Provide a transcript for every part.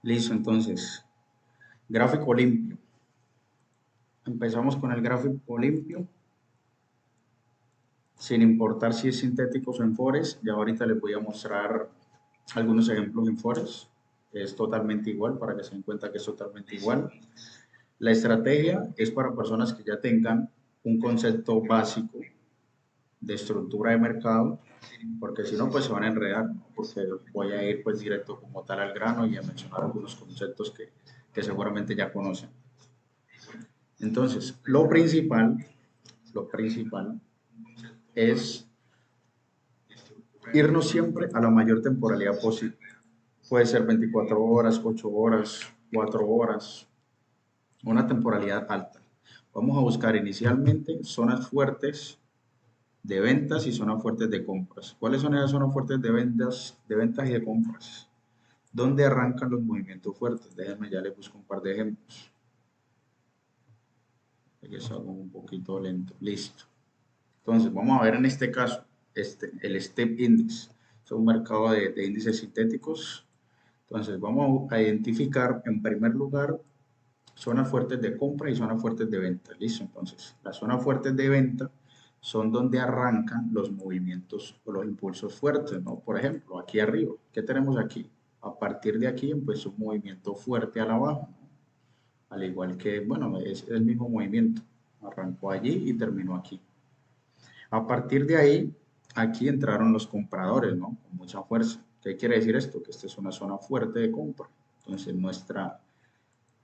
Listo, entonces, gráfico limpio. Empezamos con el gráfico limpio, sin importar si es sintético o en Forex. Ya ahorita les voy a mostrar algunos ejemplos en Forex. Es totalmente igual, para que se den cuenta que es totalmente igual. La estrategia es para personas que ya tengan un concepto básico de estructura de mercado, porque si no, pues se van a enredar, ¿no? Porque voy a ir pues directo como tal al grano y a mencionar algunos conceptos que seguramente ya conocen. Entonces, lo principal es irnos siempre a la mayor temporalidad posible. Puede ser 24 horas, 8 horas, 4 horas, una temporalidad alta. Vamos a buscar inicialmente zonas fuertes de ventas y zonas fuertes de compras. ¿Cuáles son esas zonas fuertes de ventas y de compras? ¿Dónde arrancan los movimientos fuertes? Déjenme, ya les busco un par de ejemplos. Que es algo un poquito lento. Listo. Entonces, vamos a ver en este caso el Step Index. Es un mercado de índices sintéticos. Entonces, vamos a identificar en primer lugar zonas fuertes de compra y zonas fuertes de venta. Listo. Entonces, las zonas fuertes de venta son donde arrancan los movimientos o los impulsos fuertes, ¿no? Por ejemplo, aquí arriba, ¿qué tenemos aquí? A partir de aquí empezó un movimiento fuerte a la baja, ¿no? Al igual que, bueno, es el mismo movimiento. Arrancó allí y terminó aquí. A partir de ahí, aquí entraron los compradores, ¿no? Con mucha fuerza. ¿Qué quiere decir esto? Que esta es una zona fuerte de compra. Entonces, nuestra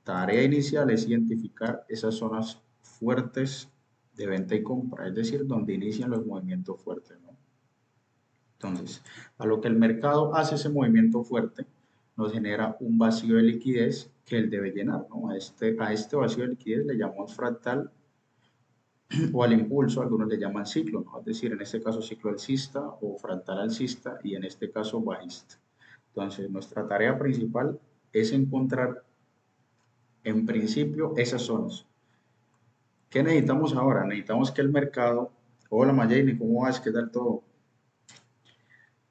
tarea inicial es identificar esas zonas fuertes de venta y compra, es decir, donde inician los movimientos fuertes, ¿no? Entonces, a lo que el mercado hace ese movimiento fuerte, nos genera un vacío de liquidez que él debe llenar, ¿no? A este vacío de liquidez le llamamos fractal o al impulso, algunos le llaman ciclo, ¿no? Es decir, en este caso ciclo alcista o fractal alcista y en este caso bajista. Entonces, nuestra tarea principal es encontrar en principio esas zonas. ¿Qué necesitamos ahora? Necesitamos que el mercado, hola Mayeni, ¿cómo vas? ¿Qué tal todo?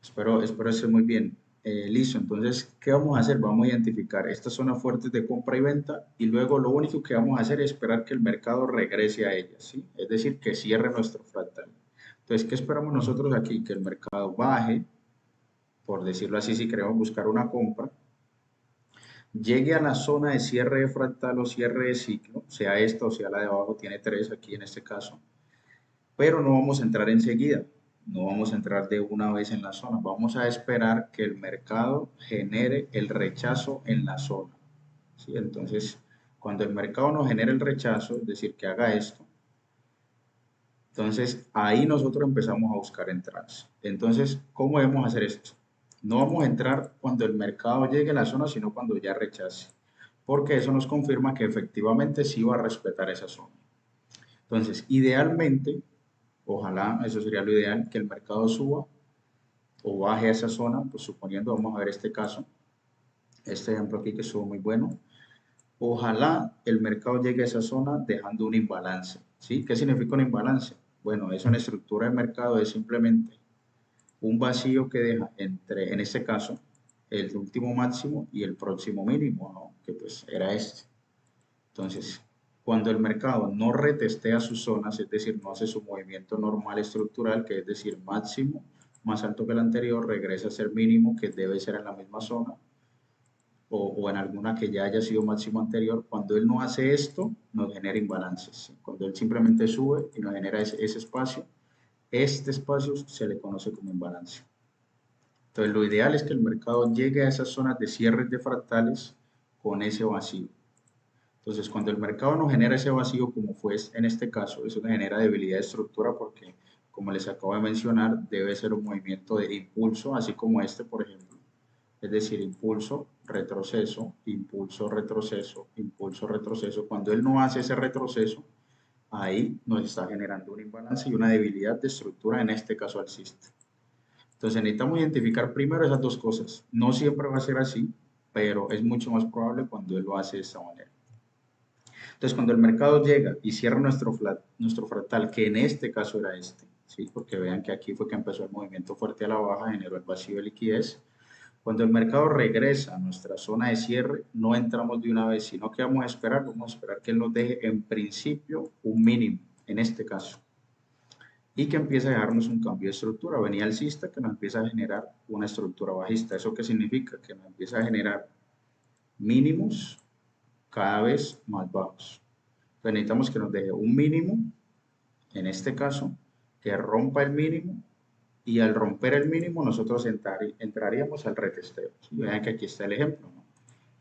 Espero esté muy bien. Listo, entonces, ¿qué vamos a hacer? Vamos a identificar estas zonas fuertes de compra y venta y luego lo único que vamos a hacer es esperar que el mercado regrese a ellas, ¿sí? Es decir, que cierre nuestro fractal. Entonces, ¿qué esperamos nosotros aquí? Que el mercado baje, por decirlo así, si queremos buscar una compra, llegue a la zona de cierre de fractal o cierre de ciclo, sea esta o sea la de abajo, tiene tres aquí en este caso, pero no vamos a entrar enseguida, no vamos a entrar de una vez en la zona, vamos a esperar que el mercado genere el rechazo en la zona, ¿sí? Entonces, cuando el mercado nos genere el rechazo, es decir, que haga esto, entonces ahí nosotros empezamos a buscar entradas. Entonces, ¿cómo debemos hacer esto? No vamos a entrar cuando el mercado llegue a la zona, sino cuando ya rechace, porque eso nos confirma que efectivamente sí va a respetar esa zona. Entonces, idealmente, ojalá, eso sería lo ideal, que el mercado suba o baje a esa zona, pues suponiendo, vamos a ver este caso, este ejemplo aquí que estuvo muy bueno. Ojalá el mercado llegue a esa zona dejando un imbalance, ¿sí? ¿Qué significa un imbalance? Bueno, eso en estructura de mercado es simplemente un vacío que deja entre, en este caso, el último máximo y el próximo mínimo, ¿no? Que pues era este. Entonces, cuando el mercado no retestea sus zonas, es decir, no hace su movimiento normal estructural, que es decir, máximo más alto que el anterior, regresa a ser mínimo, que debe ser en la misma zona, o en alguna que ya haya sido máximo anterior, cuando él no hace esto, nos genera imbalances. ¿Sí? Cuando él simplemente sube y nos genera ese espacio, este espacio se le conoce como imbalance. Entonces, lo ideal es que el mercado llegue a esas zonas de cierres de fractales con ese vacío. Entonces, cuando el mercado no genera ese vacío, como fue en este caso, eso genera debilidad de estructura porque, como les acabo de mencionar, debe ser un movimiento de impulso, así como este, por ejemplo. Es decir, impulso, retroceso, impulso, retroceso, impulso, retroceso. Cuando él no hace ese retroceso, ahí nos está generando un imbalance y una debilidad de estructura, en este caso alcista. Entonces necesitamos identificar primero esas dos cosas. No siempre va a ser así, pero es mucho más probable cuando él lo hace de esta manera. Entonces, cuando el mercado llega y cierra nuestro fractal, que en este caso era este, ¿sí? Porque vean que aquí fue que empezó el movimiento fuerte a la baja, generó el vacío de liquidez. Cuando el mercado regresa a nuestra zona de cierre, no entramos de una vez, sino que vamos a esperar que él nos deje en principio un mínimo, en este caso, y que empiece a dejarnos un cambio de estructura. Venía alcista que nos empieza a generar una estructura bajista. ¿Eso qué significa? Que nos empieza a generar mínimos cada vez más bajos. Entonces necesitamos que nos deje un mínimo, en este caso, que rompa el mínimo y al romper el mínimo nosotros entraríamos al retesteo. ¿Sí? Vean que aquí está el ejemplo, ¿no?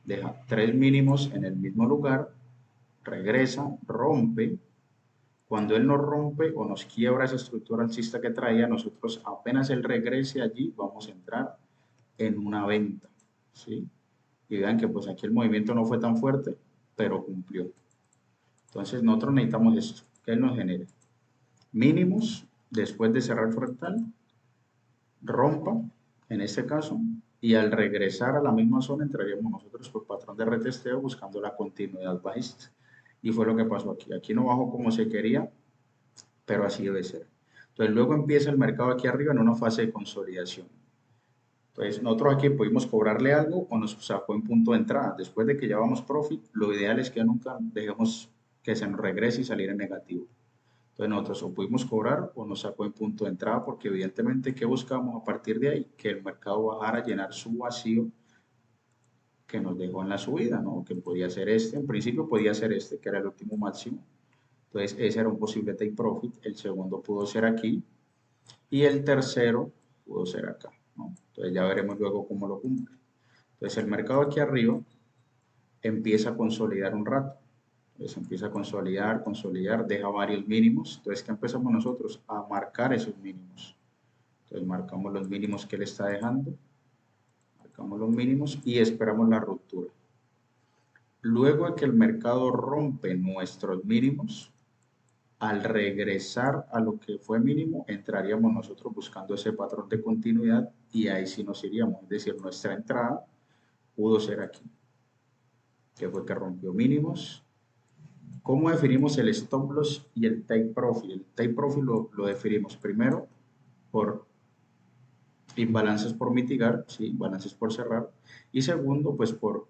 Deja tres mínimos en el mismo lugar, regresa, rompe. Cuando él nos rompe o nos quiebra esa estructura alcista que traía, nosotros apenas él regrese allí, vamos a entrar en una venta. ¿Sí? Y vean que pues aquí el movimiento no fue tan fuerte, pero cumplió. Entonces nosotros necesitamos esto, que él nos genere mínimos después de cerrar fractal, rompa, en este caso, y al regresar a la misma zona entraríamos nosotros por patrón de retesteo buscando la continuidad bajista. Y fue lo que pasó aquí. Aquí no bajó como se quería, pero así debe ser. Entonces luego empieza el mercado aquí arriba en una fase de consolidación. Entonces nosotros aquí pudimos cobrarle algo o nos sacó en punto de entrada. Después de que ya vamos profit, lo ideal es que nunca dejemos que se nos regrese y salir en negativo. Entonces nosotros o pudimos cobrar o nos sacó en punto de entrada porque evidentemente ¿qué buscamos a partir de ahí? Que el mercado bajara a llenar su vacío que nos dejó en la subida, ¿no? Que podía ser este, en principio podía ser este, que era el último máximo. Entonces ese era un posible take profit, el segundo pudo ser aquí y el tercero pudo ser acá, ¿no? Entonces ya veremos luego cómo lo cumple. Entonces el mercado aquí arriba empieza a consolidar un rato. Entonces empieza a consolidar, consolidar, deja varios mínimos. Entonces, ¿qué empezamos nosotros? A marcar esos mínimos. Entonces marcamos los mínimos que él está dejando, marcamos los mínimos y esperamos la ruptura. Luego de que el mercado rompe nuestros mínimos, al regresar a lo que fue mínimo, entraríamos nosotros buscando ese patrón de continuidad y ahí sí nos iríamos. Es decir, nuestra entrada pudo ser aquí, que fue que rompió mínimos. ¿Cómo definimos el stop loss y el take profit? El take profit lo definimos primero por imbalances por mitigar, ¿sí? Imbalances por cerrar, y segundo, pues por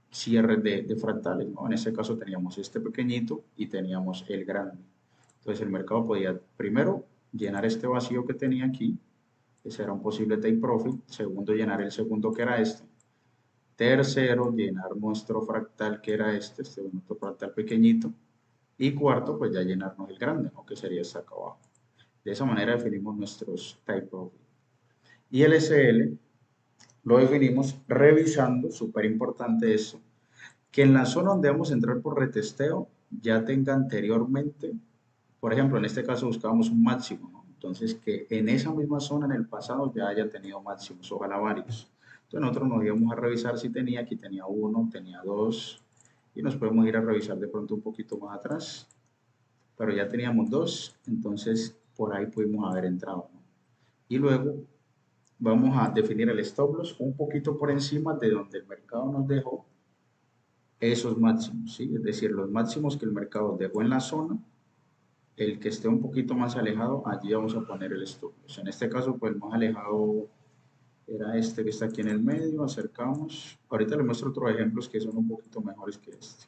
cierre de fractales, ¿no? En este caso teníamos este pequeñito y teníamos el grande. Entonces el mercado podía primero llenar este vacío que tenía aquí, ese era un posible take profit, segundo llenar el segundo que era este, tercero llenar nuestro fractal que era este nuestro fractal pequeñito, y cuarto pues ya llenarnos el grande, ¿no? Que sería este acá abajo. De esa manera definimos nuestros take profit. Y el SL lo definimos revisando, súper importante eso, que en la zona donde vamos a entrar por retesteo ya tenga anteriormente, por ejemplo, en este caso buscábamos un máximo, ¿no? Entonces que en esa misma zona en el pasado ya haya tenido máximos, ojalá varios. Entonces nosotros nos íbamos a revisar si tenía, aquí tenía uno, tenía dos, y nos podemos ir a revisar de pronto un poquito más atrás, pero ya teníamos dos, entonces por ahí pudimos haber entrado, ¿no? Y luego vamos a definir el stop loss un poquito por encima de donde el mercado nos dejó esos máximos, ¿sí? Es decir, los máximos que el mercado dejó en la zona, el que esté un poquito más alejado, allí vamos a poner el stop loss. En este caso, pues el más alejado era este que está aquí en el medio, acercamos. Ahorita les muestro otros ejemplos que son un poquito mejores que este.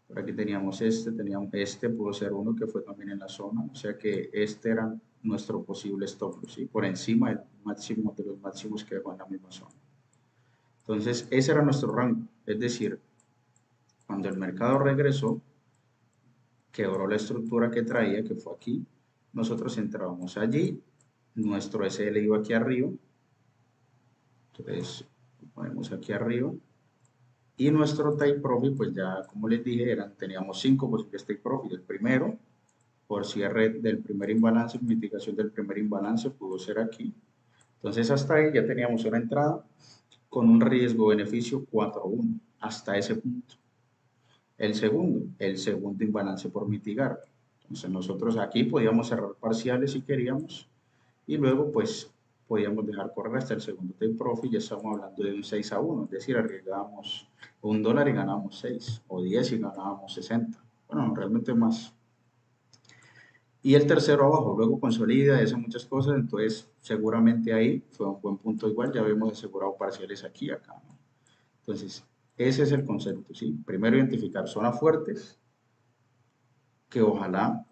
Por aquí teníamos este pudo ser uno que fue también en la zona, o sea que este era nuestro posible stop loss, ¿sí? Por encima del máximo de los máximos que dejó en la misma zona. Entonces, ese era nuestro rango, es decir, cuando el mercado regresó, quebró la estructura que traía, que fue aquí, nosotros entrábamos allí, nuestro SL iba aquí arriba, entonces lo ponemos aquí arriba, y nuestro take profit, pues ya como les dije, teníamos 5 posibles take profit. El primero, por cierre del primer imbalance, mitigación del primer imbalance, pudo ser aquí. Entonces hasta ahí ya teníamos una entrada con un riesgo-beneficio 4-1, hasta ese punto. El segundo imbalance por mitigar. Entonces nosotros aquí podíamos cerrar parciales si queríamos y luego pues podíamos dejar correr hasta el segundo take profit. Ya estamos hablando de un 6-1, es decir, arriesgábamos $1 y ganábamos 6 o 10 y ganábamos 60. Bueno, realmente más. Y el tercero abajo, luego consolida, hace muchas cosas, entonces seguramente ahí fue un buen punto igual, ya habíamos asegurado parciales aquí, acá, ¿no? Entonces, ese es el concepto, ¿sí? Primero identificar zonas fuertes que ojalá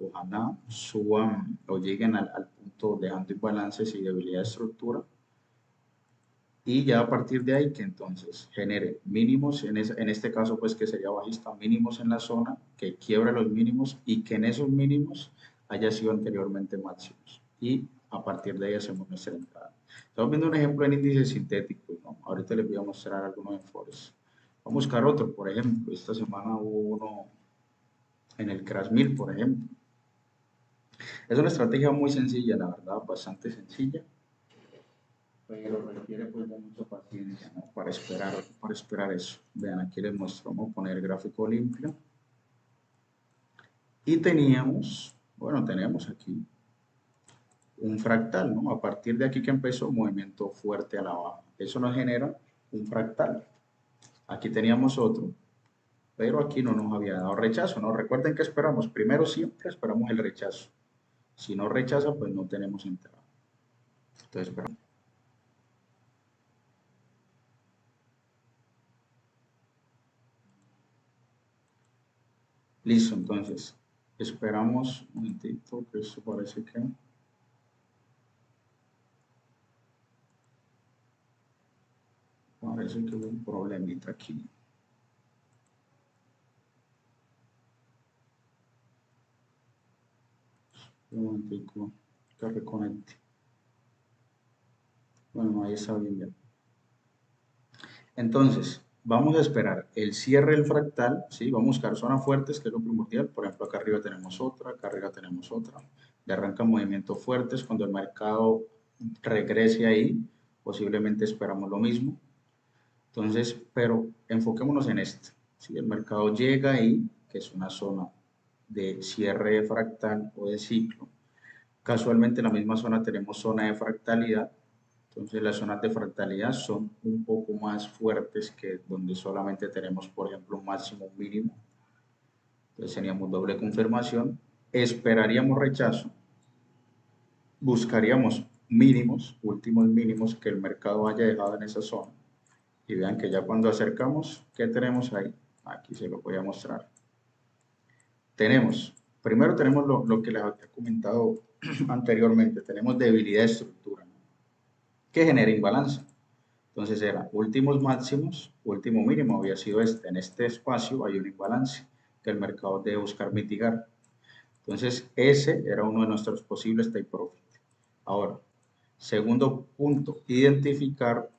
suban o lleguen al punto dejando imbalances y debilidad de estructura, y ya a partir de ahí que entonces genere mínimos, en este caso pues que sería bajista, mínimos en la zona, que quiebre los mínimos y que en esos mínimos haya sido anteriormente máximos. Y a partir de ahí hacemos nuestra entrada. Estamos viendo un ejemplo en índices sintéticos, ¿no? Ahorita les voy a mostrar algunos en Forex. Vamos a buscar otro, por ejemplo, esta semana hubo uno en el Crash 1000, por ejemplo. Es una estrategia muy sencilla, la verdad, bastante sencilla, pero requiere pues de mucha paciencia, ¿no? Para esperar eso. Vean, aquí les muestro, vamos a poner el gráfico limpio. Y tenemos aquí un fractal, ¿no? A partir de aquí que empezó, movimiento fuerte a la baja. Eso nos genera un fractal. Aquí teníamos otro, pero aquí no nos había dado rechazo, ¿no? Recuerden que esperamos, primero siempre esperamos el rechazo. Si no rechaza, pues no tenemos entrada. Entonces, esperamos. Listo, entonces, esperamos un momentito, que esto parece que hubo un problemita aquí. Un momentico, que reconecte. Bueno, ahí está bien ya. Entonces, vamos a esperar el cierre del fractal, ¿sí? Vamos a buscar zonas fuertes, que es lo primordial. Por ejemplo, acá arriba tenemos otra, acá arriba tenemos otra. Le arrancan movimientos fuertes. Cuando el mercado regrese ahí, posiblemente esperamos lo mismo. Entonces, pero enfoquémonos en esto. Si el mercado llega ahí, que es una zona de cierre de fractal o de ciclo, casualmente en la misma zona tenemos zona de fractalidad. Entonces las zonas de fractalidad son un poco más fuertes que donde solamente tenemos, por ejemplo, un máximo, un mínimo. Entonces teníamos doble confirmación, esperaríamos rechazo, buscaríamos mínimos, últimos mínimos que el mercado haya dejado en esa zona. Y vean que ya cuando acercamos, ¿qué tenemos ahí? Aquí se lo voy a mostrar. Primero tenemos lo que les había comentado anteriormente, tenemos debilidad de estructura, ¿no? Que genera imbalance. Entonces era últimos máximos, último mínimo había sido este. En este espacio hay un imbalance que el mercado debe buscar mitigar. Entonces ese era uno de nuestros posibles take profit. Ahora, segundo punto, identificar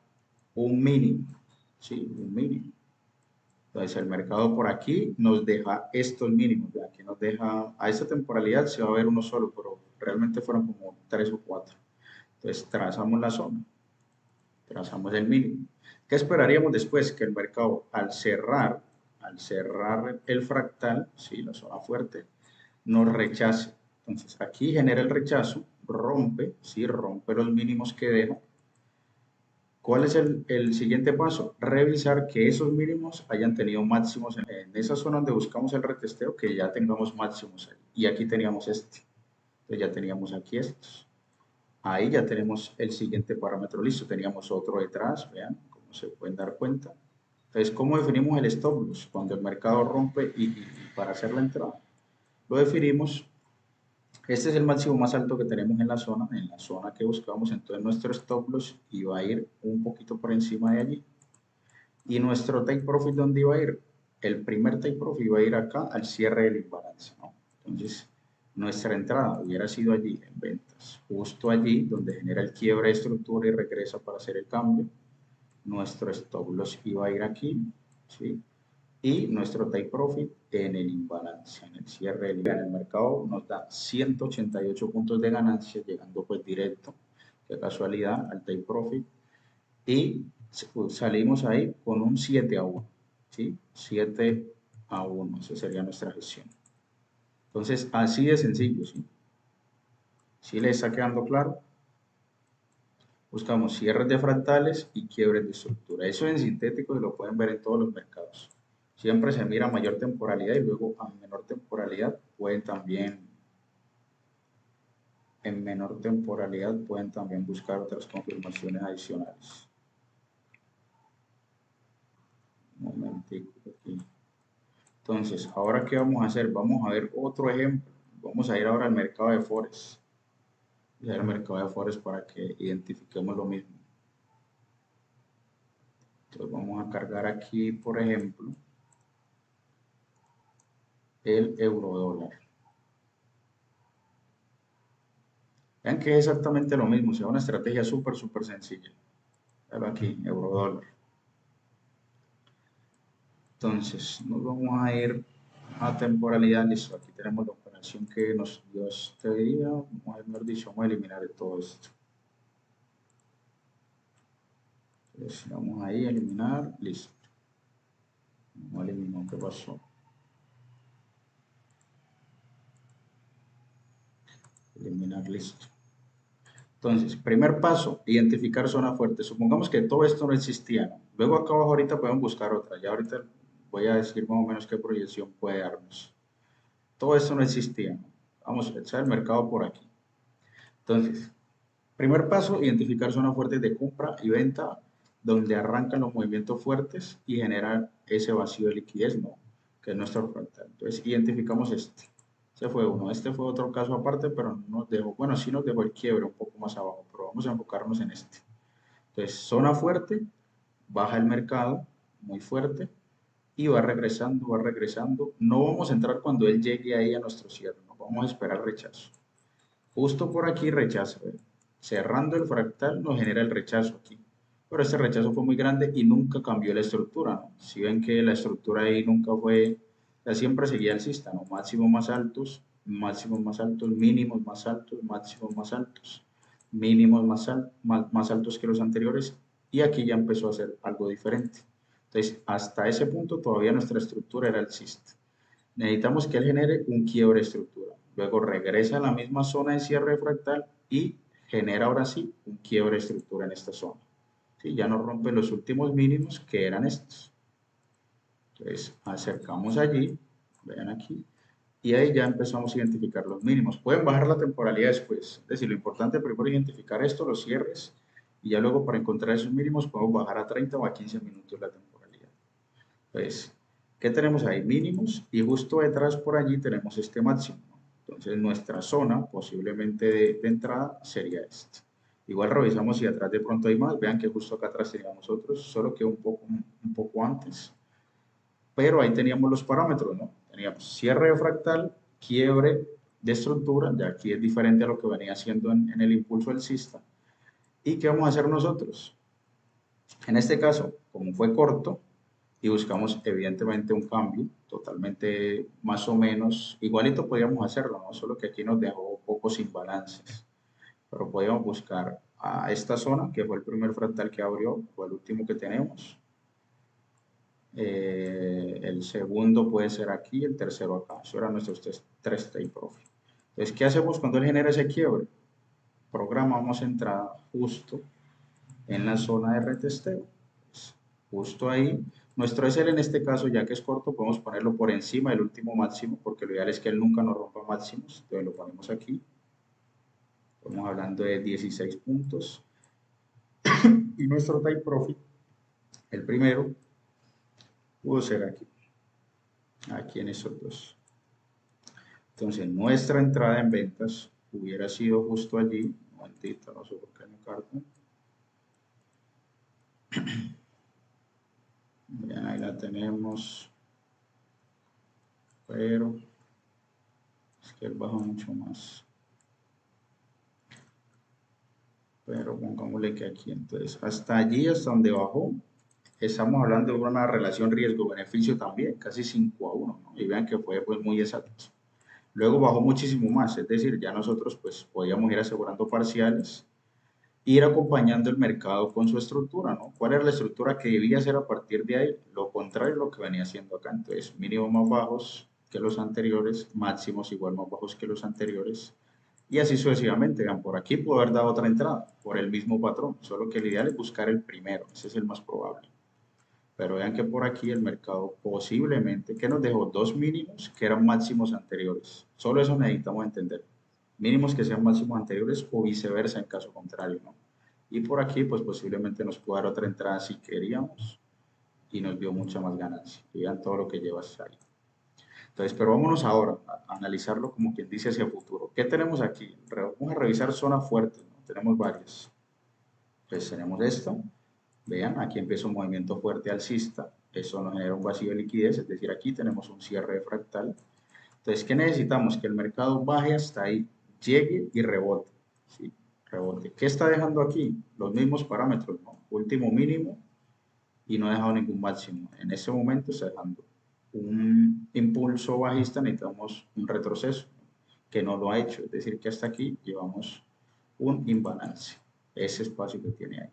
un mínimo. Sí, un mínimo. Entonces el mercado por aquí nos deja estos mínimos. De aquí nos deja, a esta temporalidad se va a ver uno solo, pero realmente fueron como 3 o 4. Entonces trazamos la zona, trazamos el mínimo. ¿Qué esperaríamos después? Que el mercado al cerrar el fractal, sí, la zona fuerte, nos rechace. Entonces aquí genera el rechazo, rompe, sí, rompe los mínimos que deja. ¿Cuál es el siguiente paso? Revisar que esos mínimos hayan tenido máximos en esa zona donde buscamos el retesteo, que ya tengamos máximos ahí. Y aquí teníamos este. Entonces ya teníamos aquí estos. Ahí ya tenemos el siguiente parámetro listo. Teníamos otro detrás, vean, como se pueden dar cuenta. Entonces, ¿cómo definimos el stop loss? Cuando el mercado rompe y para hacer la entrada. Lo definimos. Este es el máximo más alto que tenemos en la zona que buscamos. Entonces, nuestro stop loss iba a ir un poquito por encima de allí. Y nuestro take profit, ¿dónde iba a ir? El primer take profit iba a ir acá al cierre del imbalance, ¿no? Entonces, nuestra entrada hubiera sido allí en ventas, justo allí donde genera el quiebre de estructura y regresa para hacer el cambio. Nuestro stop loss iba a ir aquí, ¿sí? Y nuestro take profit en el imbalance, en el cierre del imbalance. El mercado nos da 188 puntos de ganancia, llegando pues directo, qué casualidad, al take profit. Y salimos ahí con un 7-1, ¿sí? 7-1, esa sería nuestra gestión. Entonces, así de sencillo, ¿sí? ¿Sí les está quedando claro? Buscamos cierres de fractales y quiebres de estructura. Eso en sintético se lo pueden ver en todos los mercados. Siempre se mira mayor temporalidad y luego a menor temporalidad pueden también en menor temporalidad pueden también buscar otras confirmaciones adicionales. Un momentico aquí. Entonces, ¿ahora qué vamos a hacer? Vamos a ver otro ejemplo. Vamos a ir ahora al mercado de Forex. Y al mercado de Forex para que identifiquemos lo mismo. Entonces vamos a cargar aquí, por ejemplo, el euro dólar. Vean que es exactamente lo mismo, o sea, una estrategia súper sencilla. Pero aquí, euro dólar. Entonces, nos vamos a ir a temporalidad. Listo, aquí tenemos la operación que nos dio este día. Vamos a, mejor dicho, vamos a eliminar todo esto. Entonces, vamos ahí a eliminar. Listo. Vamos a eliminar. ¿Qué pasó? Eliminar, listo. Entonces, primer paso, identificar zona fuerte. Supongamos que todo esto no existía, ¿no? Luego acá abajo ahorita podemos buscar otra. Ya ahorita voy a decir más o menos qué proyección puede darnos. Todo esto no existía, ¿no? Vamos a echar el mercado por aquí. Entonces, primer paso, identificar zonas fuertes de compra y venta donde arrancan los movimientos fuertes y generar ese vacío de liquidez, ¿no? Que es nuestro fractal. Entonces, identificamos este. Ese fue uno. Este fue otro caso aparte, pero no nos dejó, bueno, sí nos dejó el quiebre un poco más abajo, pero vamos a enfocarnos en este. Entonces, zona fuerte, baja el mercado, muy fuerte, y va regresando, va regresando. No vamos a entrar cuando él llegue ahí a nuestro cierre, no vamos a esperar rechazo. Justo por aquí rechazo. Cerrando el fractal nos genera el rechazo aquí. Pero este rechazo fue muy grande y nunca cambió la estructura, ¿no? Si ven que la estructura ahí nunca fue, o sea, siempre seguía alcista, ¿no? Máximos más altos, mínimos más altos, máximos más altos, mínimos más altos que los anteriores. Y aquí ya empezó a ser algo diferente. Entonces, hasta ese punto todavía nuestra estructura era alcista. Necesitamos que él genere un quiebre estructural. Luego regresa a la misma zona de cierre fractal y genera ahora sí un quiebre estructural en esta zona. ¿Sí? Ya nos rompe los últimos mínimos que eran estos. Entonces acercamos allí, vean aquí, y ahí ya empezamos a identificar los mínimos. Pueden bajar la temporalidad después. Es decir, lo importante primero es identificar esto, los cierres, y ya luego para encontrar esos mínimos podemos bajar a 30 o a 15 minutos la temporalidad. Entonces, ¿qué tenemos ahí? Mínimos y justo detrás por allí tenemos este máximo, ¿no? Entonces, nuestra zona posiblemente de entrada sería esta. Igual revisamos si atrás de pronto hay más. Vean que justo acá atrás teníamos otros, solo que un poco antes. Pero ahí teníamos los parámetros, ¿no? Teníamos cierre de fractal, quiebre de estructura, ya aquí es diferente a lo que venía haciendo en el impulso alcista. ¿Y qué vamos a hacer nosotros? En este caso, como fue corto, y buscamos evidentemente un cambio totalmente más o menos igualito podíamos hacerlo, ¿no? Solo que aquí nos dejó pocos imbalances, pero podíamos buscar a esta zona que fue el primer fractal que abrió, fue el último que tenemos. El segundo puede ser aquí, el tercero acá. Eso eran nuestros tres take profit. Entonces, ¿qué hacemos cuando él genera ese quiebre? Programamos entrada justo en la zona de retesteo. Justo ahí. Nuestro SL en este caso, ya que es corto, podemos ponerlo por encima del último máximo, porque lo ideal es que él nunca nos rompa máximos. Entonces lo ponemos aquí. Estamos hablando de 16 puntos. Y nuestro take profit, el primero, pudo ser aquí. Aquí en esos dos. Entonces nuestra entrada en ventas hubiera sido justo allí. Un momentito, no sé por qué no cargo. Bien, ahí la tenemos. Pero es que él baja mucho más. Pero pongámosle que aquí, entonces, hasta allí, hasta donde bajó, estamos hablando de una relación riesgo-beneficio también, casi 5-1, ¿no? Y vean que fue pues muy exacto. Luego bajó muchísimo más, es decir, ya nosotros pues podíamos ir asegurando parciales, ir acompañando el mercado con su estructura, ¿no? ¿Cuál era la estructura que debía hacer a partir de ahí? Lo contrario a lo que venía haciendo acá, entonces mínimos más bajos que los anteriores, máximos igual más bajos que los anteriores, y así sucesivamente. Vean, por aquí puedo haber dado otra entrada, por el mismo patrón, solo que el ideal es buscar el primero, ese es el más probable. Pero vean que por aquí el mercado posiblemente, que nos dejó dos mínimos que eran máximos anteriores. Solo eso necesitamos entender. mínimos que sean máximos anteriores o viceversa en caso contrario, ¿no? Y por aquí, pues posiblemente nos pueda dar otra entrada si queríamos y nos dio mucha más ganancia. Y vean todo lo que llevas ahí. Entonces, pero vámonos ahora a analizarlo como quien dice hacia futuro. ¿Qué tenemos aquí? Vamos a revisar zonas fuertes, ¿no? Tenemos varias. Entonces tenemos esto. Vean, aquí empieza un movimiento fuerte alcista. Eso nos genera un vacío de liquidez, es decir, aquí tenemos un cierre de fractal. Entonces, ¿qué necesitamos? Que el mercado baje hasta ahí, llegue y rebote. ¿Sí? Rebote. ¿Qué está dejando aquí? Los mismos parámetros, ¿no? Último mínimo y no ha dejado ningún máximo. En ese momento está dejando un impulso bajista, necesitamos un retroceso que no lo ha hecho. Es decir, que hasta aquí llevamos un imbalance, ese espacio que tiene ahí.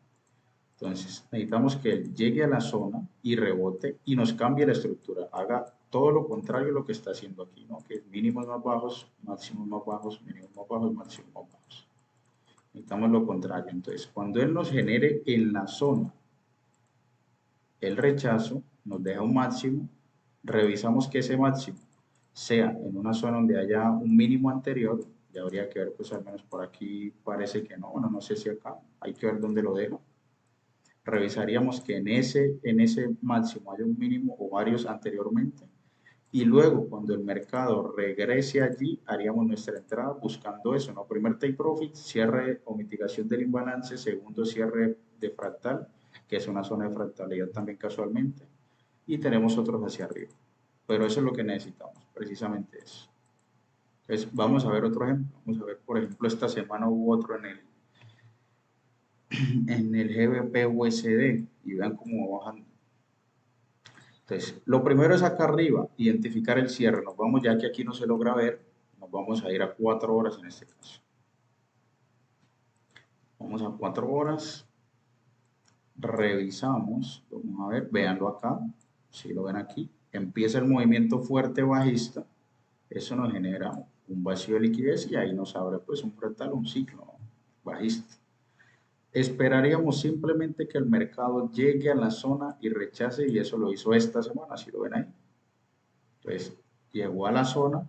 Entonces, necesitamos que él llegue a la zona y rebote y nos cambie la estructura, haga todo lo contrario a lo que está haciendo aquí, ¿no? Que es mínimos más bajos, máximos más bajos, mínimos más bajos, máximos más bajos. Necesitamos lo contrario. Entonces, cuando él nos genere en la zona el rechazo, nos deja un máximo, revisamos que ese máximo sea en una zona donde haya un mínimo anterior, ya habría que ver, pues al menos por aquí parece que no, bueno, no sé si acá, hay que ver dónde lo deja. Revisaríamos que en ese máximo haya un mínimo o varios anteriormente, y luego cuando el mercado regrese allí, haríamos nuestra entrada buscando eso, ¿no? Primer take profit, cierre o mitigación del imbalance, segundo cierre de fractal, que es una zona de fractalidad también casualmente, y tenemos otros hacia arriba. Pero eso es lo que necesitamos, precisamente eso. Entonces, vamos a ver otro ejemplo. Vamos a ver, por ejemplo, esta semana hubo otro en el GBP USD y vean cómo va bajando. Entonces, lo primero es acá arriba, identificar el cierre. Nos vamos, ya que aquí no se logra ver, nos vamos a ir a 4 horas en este caso. Vamos a 4 horas, revisamos, vamos a ver, véanlo acá, si lo ven aquí, empieza el movimiento fuerte bajista, eso nos genera un vacío de liquidez y ahí nos abre pues un fractal, un ciclo bajista. Esperaríamos simplemente que el mercado llegue a la zona y rechace, y eso lo hizo esta semana, si lo ven ahí. Entonces, llegó a la zona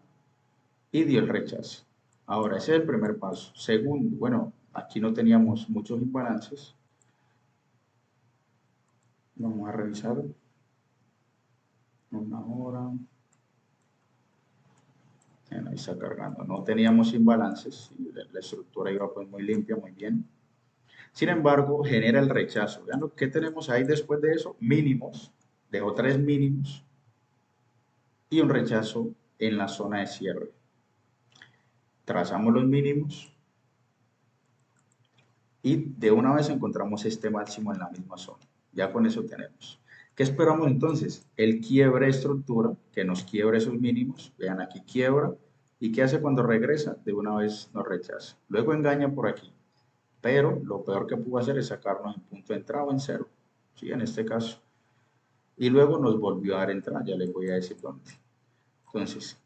y dio el rechazo. Ahora, ese es el primer paso. Segundo, bueno, aquí no teníamos muchos imbalances. Vamos a revisar una hora. Bueno, ahí está cargando. No teníamos imbalances. La estructura iba pues muy limpia, muy bien. Sin embargo, genera el rechazo. Vean lo que tenemos ahí después de eso. Mínimos. Dejó 3 mínimos y un rechazo en la zona de cierre. Trazamos los mínimos y de una vez encontramos este máximo en la misma zona. Ya con eso tenemos. ¿Qué esperamos entonces? El quiebre de estructura, que nos quiebre esos mínimos. Vean aquí quiebra. ¿Y qué hace cuando regresa? De una vez nos rechaza. Luego engaña por aquí. Pero lo peor que pudo hacer es sacarnos en punto de entrada o en cero. ¿Sí? En este caso. Y luego nos volvió a dar entrada. Ya les voy a decir dónde. Entonces,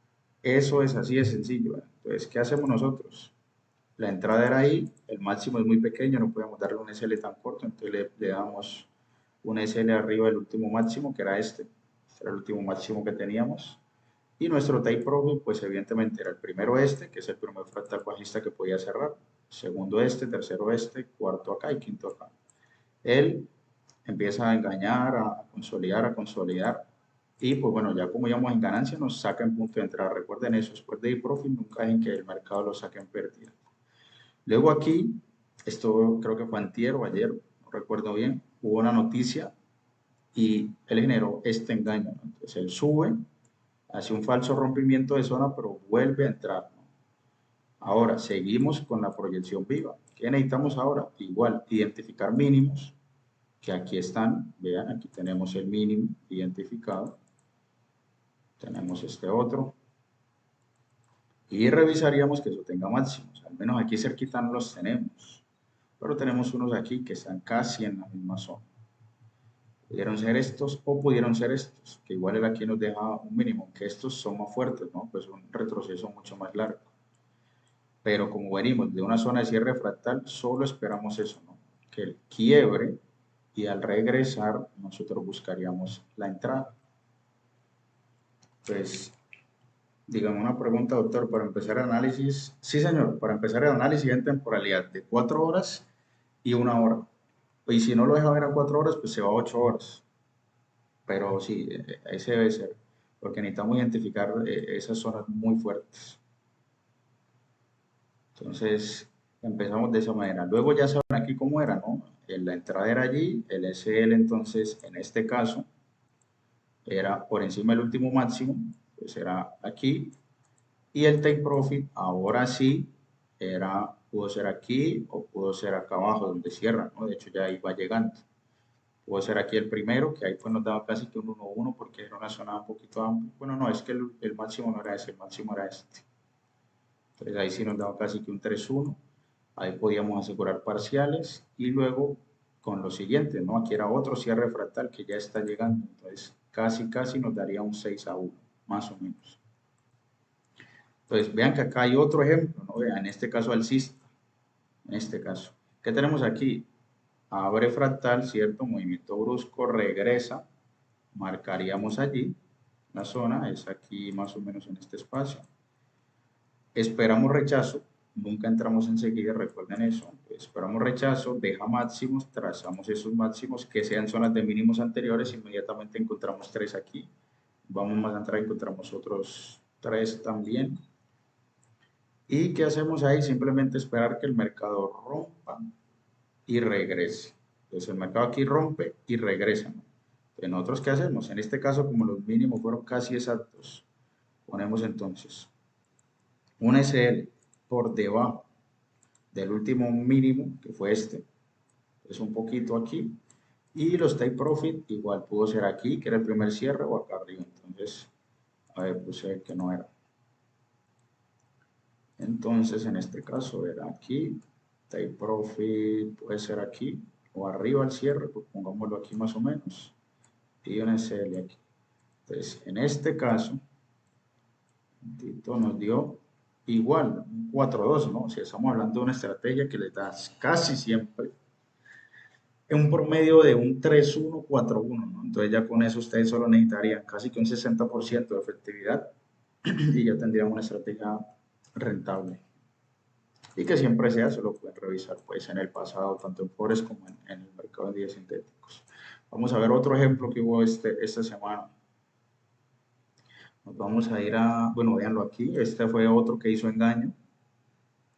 eso es así de sencillo. Entonces, ¿qué hacemos nosotros? La entrada era ahí, el máximo es muy pequeño, no podíamos darle un SL tan corto, entonces le damos un SL arriba del último máximo, que era este era el último máximo que teníamos. Y nuestro take profit, pues evidentemente era el primero este, que es el primer fractal bajista que podía cerrar, segundo este, tercero este, cuarto acá y quinto acá. Él empieza a engañar, a consolidar, y pues bueno, ya como íbamos en ganancia, nos saca en punto de entrada. Recuerden eso, después de ir profit, nunca dejen que el mercado lo saque en pérdida. Luego aquí, esto creo que fue antier o ayer, no recuerdo bien, hubo una noticia y él generó este engaño, ¿no? Entonces él sube, hace un falso rompimiento de zona, pero vuelve a entrar, ¿no? Ahora, seguimos con la proyección viva. ¿Qué necesitamos ahora? Igual, identificar mínimos, que aquí están, vean, aquí tenemos el mínimo identificado, tenemos este otro, y revisaríamos que eso tenga máximos, al menos aquí cerquita no los tenemos, pero tenemos unos aquí que están casi en la misma zona. Pudieron ser estos o pudieron ser estos, que igual el aquí nos deja un mínimo, que estos son más fuertes, ¿no? Pues un retroceso mucho más largo. Pero como venimos de una zona de cierre fractal, solo esperamos eso, ¿no? Que el quiebre, y al regresar nosotros buscaríamos la entrada. Pues Dígame una pregunta, doctor, para empezar el análisis. Sí, señor, para empezar el análisis en temporalidad de 4 horas y 1 hora. Y si no lo deja ver a 4 horas, pues se va a 8 horas. Pero sí, ese debe ser, porque necesitamos identificar esas zonas muy fuertes. Entonces, empezamos de esa manera. Luego ya saben aquí cómo era, ¿no? La entrada era allí, el SL entonces, en este caso, era por encima del último máximo, pues era aquí. Y el take profit, ahora sí, pudo ser aquí o pudo ser acá abajo donde cierra, ¿no? De hecho, ya iba llegando. Pudo ser aquí el primero, que ahí pues nos daba casi que un 1-1 porque era una zona un poquito amplia. Bueno, no, es que el máximo no era ese, el máximo era este. Entonces ahí sí nos daba casi que un 3-1. Ahí podíamos asegurar parciales y luego con lo siguiente, ¿no? Aquí era otro cierre fractal que ya está llegando. Entonces casi nos daría un 6-1, más o menos. Entonces vean que acá hay otro ejemplo, ¿no? Vean, en este caso alcista, en este caso. ¿Qué tenemos aquí? Abre fractal, ¿cierto? Movimiento brusco, regresa, marcaríamos allí, la zona es aquí más o menos en este espacio. Esperamos rechazo, nunca entramos enseguida, recuerden eso. Esperamos rechazo, deja máximos, trazamos esos máximos que sean zonas de mínimos anteriores, inmediatamente encontramos 3 aquí. Vamos más a entrar, encontramos otros 3 también. ¿Y qué hacemos ahí? Simplemente esperar que el mercado rompa y regrese. Entonces el mercado aquí rompe y regresa, ¿no? Entonces, nosotros, ¿qué hacemos? En este caso, como los mínimos fueron casi exactos, ponemos entonces un SL por debajo del último mínimo, que fue este, es un poquito aquí, y los take profit igual pudo ser aquí, que era el primer cierre, o acá arriba. Entonces, a ver, puse que no era. Entonces, en este caso era aquí, take profit puede ser aquí, o arriba al cierre, pues pongámoslo aquí más o menos, y un SL aquí. Entonces, en este caso, nos dio igual, un 4-2, ¿no? Si estamos hablando de una estrategia que le das casi siempre en un promedio de un 3-1, 4-1, ¿no? Entonces ya con eso ustedes solo necesitarían casi que un 60% de efectividad y ya tendrían una estrategia rentable. Y que siempre sea, se lo pueden revisar pues en el pasado, tanto en Forex como en el mercado de días sintéticos. Vamos a ver otro ejemplo que hubo esta semana. Nos vamos a ir a, bueno, véanlo aquí, este fue otro que hizo engaño.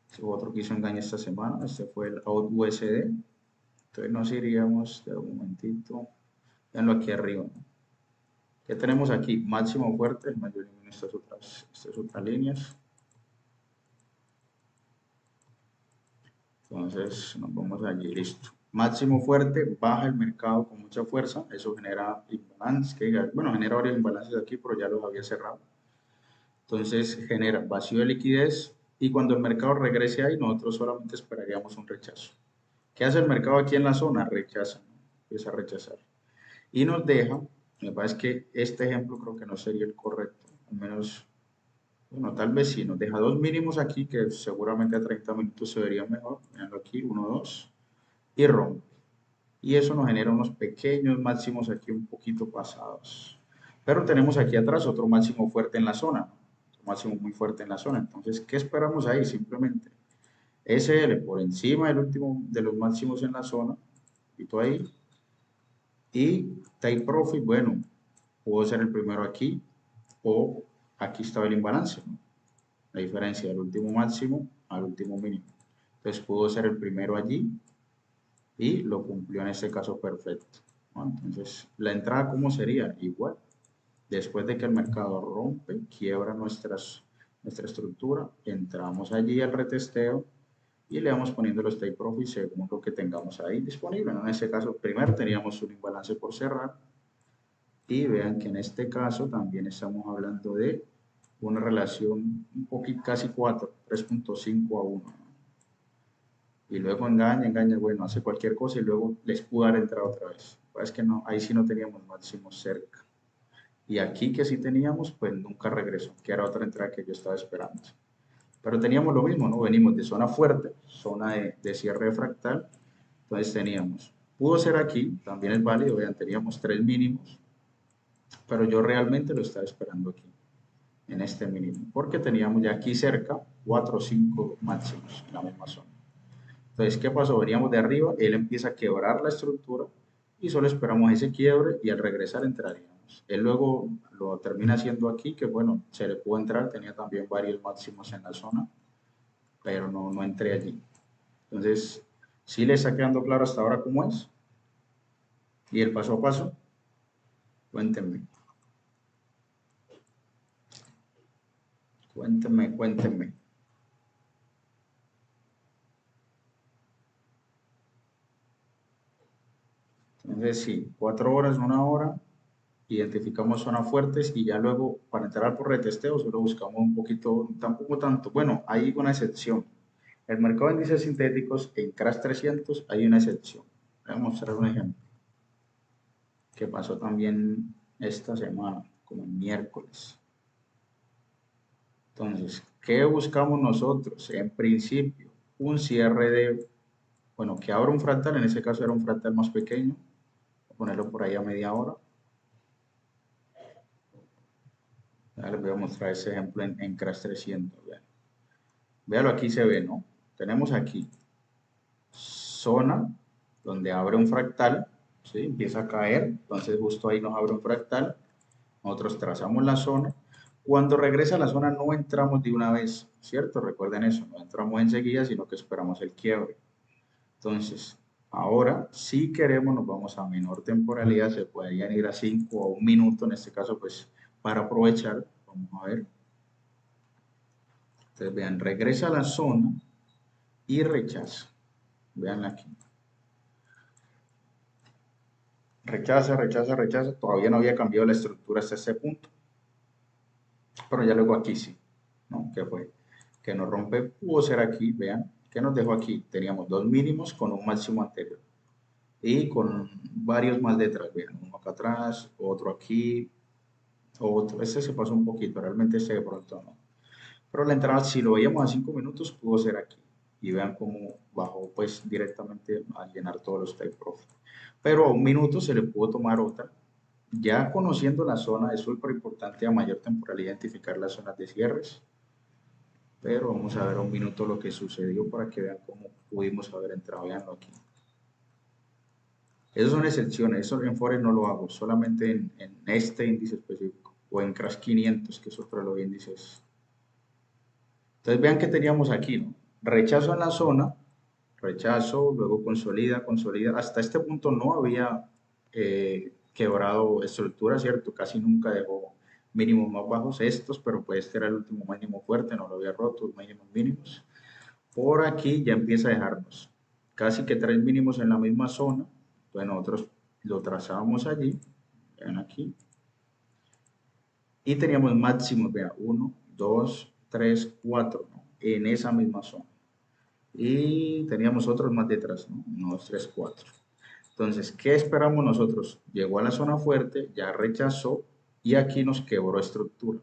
Este fue otro que hizo engaño esta semana, este fue el Out USD. Entonces nos iríamos de un momentito, véanlo aquí arriba, ¿no? ¿Qué tenemos aquí? Máximo fuerte, el mayor en estas otras líneas. Entonces nos vamos allí, listo. Máximo fuerte, baja el mercado con mucha fuerza, eso genera imbalance, bueno, genera varios imbalances aquí, pero ya los había cerrado. Entonces genera vacío de liquidez y cuando el mercado regrese ahí, nosotros solamente esperaríamos un rechazo. ¿Qué hace el mercado aquí en la zona? Rechaza, ¿no? Empieza a rechazar. Y nos deja, me parece que este ejemplo creo que no sería el correcto, al menos, bueno, tal vez sí, nos deja dos mínimos aquí que seguramente a 30 minutos se vería mejor, veanlo aquí, 1, 2, y rompe. Y eso nos genera unos pequeños máximos aquí un poquito pasados. Pero tenemos aquí atrás otro máximo fuerte en la zona, otro máximo muy fuerte en la zona. Entonces, ¿qué esperamos ahí? Simplemente SL por encima del último de los máximos en la zona, y todo ahí, y take profit, bueno, pudo ser el primero aquí o aquí estaba el imbalance, ¿no? La diferencia del último máximo al último mínimo. Entonces pudo ser el primero allí y lo cumplió en este caso perfecto, ¿no? Entonces, la entrada, ¿cómo sería? Igual. Después de que el mercado rompe, quiebra nuestra estructura, entramos allí al retesteo y le vamos poniendo los take profit según lo que tengamos ahí disponible, ¿no? En este caso, primero teníamos un imbalance por cerrar y vean que en este caso también estamos hablando de una relación un poquito, casi 4, 3.5-1. Y luego engaña, bueno, hace cualquier cosa y luego les pudo dar entrada otra vez. Pues es que no, ahí sí no teníamos máximos cerca. Y aquí que sí teníamos, pues nunca regresó, que era otra entrada que yo estaba esperando. Pero teníamos lo mismo, ¿no? Venimos de zona fuerte, zona de cierre fractal. Entonces teníamos, pudo ser aquí, también es válido, vean, teníamos 3 mínimos, pero yo realmente lo estaba esperando aquí. en este mínimo, porque teníamos ya aquí cerca 4 o 5 máximos en la misma zona. Entonces, ¿qué pasó? Veníamos de arriba, él empieza a quebrar la estructura y solo esperamos ese quiebre y al regresar entraríamos. Él luego lo termina haciendo aquí, que bueno, se le pudo entrar, tenía también varios máximos en la zona, pero no entré allí. Entonces, ¿sí le está quedando claro hasta ahora cómo es? Y el paso a paso, cuéntenme, cuéntenme. Entonces, sí, 4 horas, 1 hora, identificamos zonas fuertes y ya luego para entrar por retesteo solo buscamos un poquito, tampoco tanto. Bueno, hay una excepción. El mercado de índices sintéticos en CRAS 300 hay una excepción. Voy a mostrar un ejemplo que pasó también esta semana, como el miércoles. Entonces, ¿qué buscamos nosotros? En principio, un cierre de, bueno, que abra un fractal, en ese caso era un fractal más pequeño, voy a ponerlo por ahí a media hora. Ya les voy a mostrar ese ejemplo en CRAS 300. Vean. Véalo, aquí se ve, ¿no? Tenemos aquí zona donde abre un fractal, ¿sí? Empieza a caer, entonces justo ahí nos abre un fractal, nosotros trazamos la zona. Cuando regresa a la zona no entramos de una vez, ¿cierto? Recuerden eso, no entramos enseguida, sino que esperamos el quiebre. Entonces, ahora, si queremos, nos vamos a menor temporalidad, se podrían ir a 5 o 1 minuto, en este caso, pues, para aprovechar, vamos a ver. Entonces, vean, regresa a la zona y rechaza. Vean aquí. Rechaza. Todavía no había cambiado la estructura hasta ese punto. Pero ya luego aquí sí, ¿no? ¿Qué fue? Que nos rompe, pudo ser aquí, vean, ¿qué nos dejó aquí? Teníamos dos mínimos con un máximo anterior y con varios más detrás, vean, uno acá atrás, otro aquí, otro, este se pasó un poquito, realmente este de pronto no. Pero la entrada, si lo veíamos a 5 minutos, pudo ser aquí. Y vean cómo bajó pues directamente a llenar todos los take profit. Pero a 1 minuto se le pudo tomar otra. Ya conociendo la zona, es súper importante a mayor temporalidad identificar las zonas de cierres. Pero vamos a ver a 1 minuto lo que sucedió para que vean cómo pudimos haber entrado. Veanlo aquí. Esas son excepciones, eso en Forex no lo hago, solamente en este índice específico o en Crash 500, que es otro de los índices. Entonces vean que teníamos aquí, ¿no? Rechazo en la zona, rechazo, luego consolida. Hasta este punto no había quebrado estructura, ¿cierto? Casi nunca dejó mínimos más bajos estos, pero pues este era el último mínimo fuerte, no lo había roto, mínimos. Por aquí ya empieza a dejarnos casi que 3 mínimos en la misma zona. Entonces nosotros lo trazábamos allí, vean aquí, y teníamos máximos, vean, 1, 2, 3, 4, ¿no? En esa misma zona. Y teníamos otros más detrás, ¿no? 1, 2, 3, 4. Entonces, ¿qué esperamos nosotros? Llegó a la zona fuerte, ya rechazó y aquí nos quebró estructura.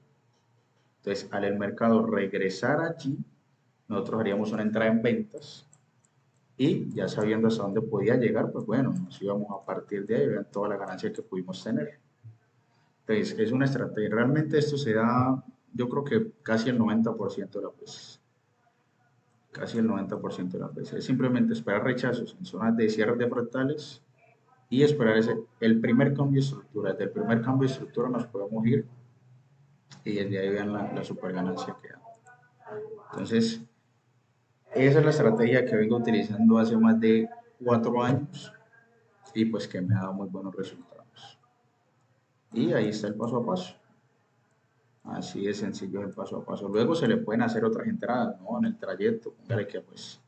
Entonces, al el mercado regresar allí, nosotros haríamos una entrada en ventas y ya sabiendo hasta dónde podía llegar, pues bueno, nos íbamos a partir de ahí, vean toda la ganancia que pudimos tener. Entonces, es una estrategia. Realmente esto se da, yo creo que casi el 90% de las veces. Casi el 90% de las veces. Es simplemente esperar rechazos en zonas de cierres de fractales y esperar el primer cambio de estructura. Desde el primer cambio de estructura nos podemos ir y desde ahí vean la super ganancia que da. Entonces, esa es la estrategia que vengo utilizando hace más de 4 años y pues que me ha dado muy buenos resultados. Y ahí está el paso a paso. Así de sencillo el paso a paso. Luego se le pueden hacer otras entradas, ¿no? En el trayecto, póngale que pues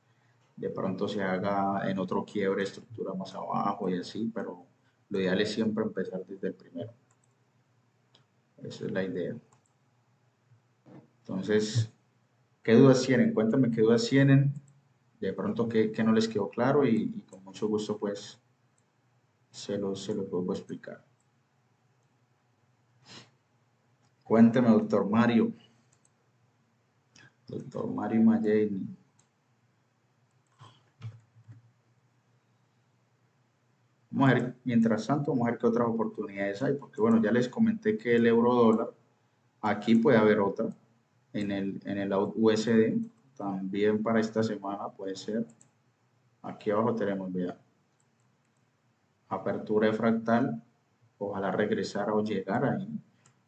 de pronto se haga en otro quiebre estructura más abajo y así, pero lo ideal es siempre empezar desde el primero. Esa es la idea. Entonces, ¿qué dudas tienen? Cuéntame qué dudas tienen, de pronto qué no les quedó claro y con mucho gusto pues se lo puedo explicar. Cuénteme, doctor Mario Mayeni. Vamos a ver, mientras tanto, vamos a ver qué otras oportunidades hay, porque bueno, ya les comenté que el euro dólar Aquí puede haber otra en el out USD, también para esta semana puede ser. Aquí abajo tenemos, vea, apertura de fractal, ojalá regresar o llegar ahí.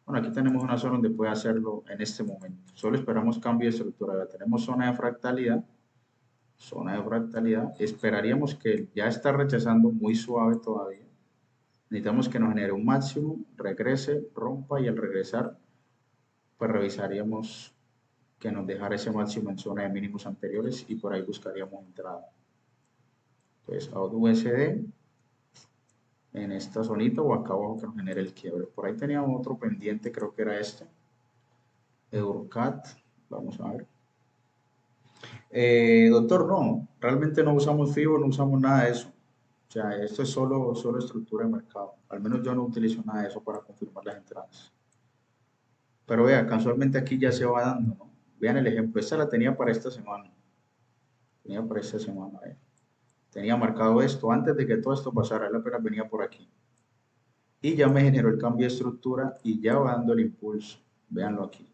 Bueno, aquí tenemos una zona donde puede hacerlo en este momento. Solo esperamos cambio de estructura. Ya tenemos zona de fractalidad. Esperaríamos que ya está rechazando muy suave todavía. Necesitamos que nos genere un máximo, regrese, rompa y al regresar, pues revisaríamos que nos dejara ese máximo en zona de mínimos anteriores y por ahí buscaríamos entrada. Entonces, out USD en esta zonita o acá abajo que nos genere el quiebre. Por ahí teníamos otro pendiente, creo que era este. Eurocat, vamos a ver. Doctor, no, realmente no usamos FIBO, no usamos nada de eso. O sea, esto es solo estructura de mercado. Al menos yo no utilizo nada de eso para confirmar las entradas. Pero vea, casualmente aquí ya se va dando, ¿no? Vean el ejemplo, esta la tenía para esta semana. Tenía para esta semana, tenía marcado esto antes de que todo esto pasara, él apenas venía por aquí. Y ya me generó el cambio de estructura y ya va dando el impulso. Véanlo aquí.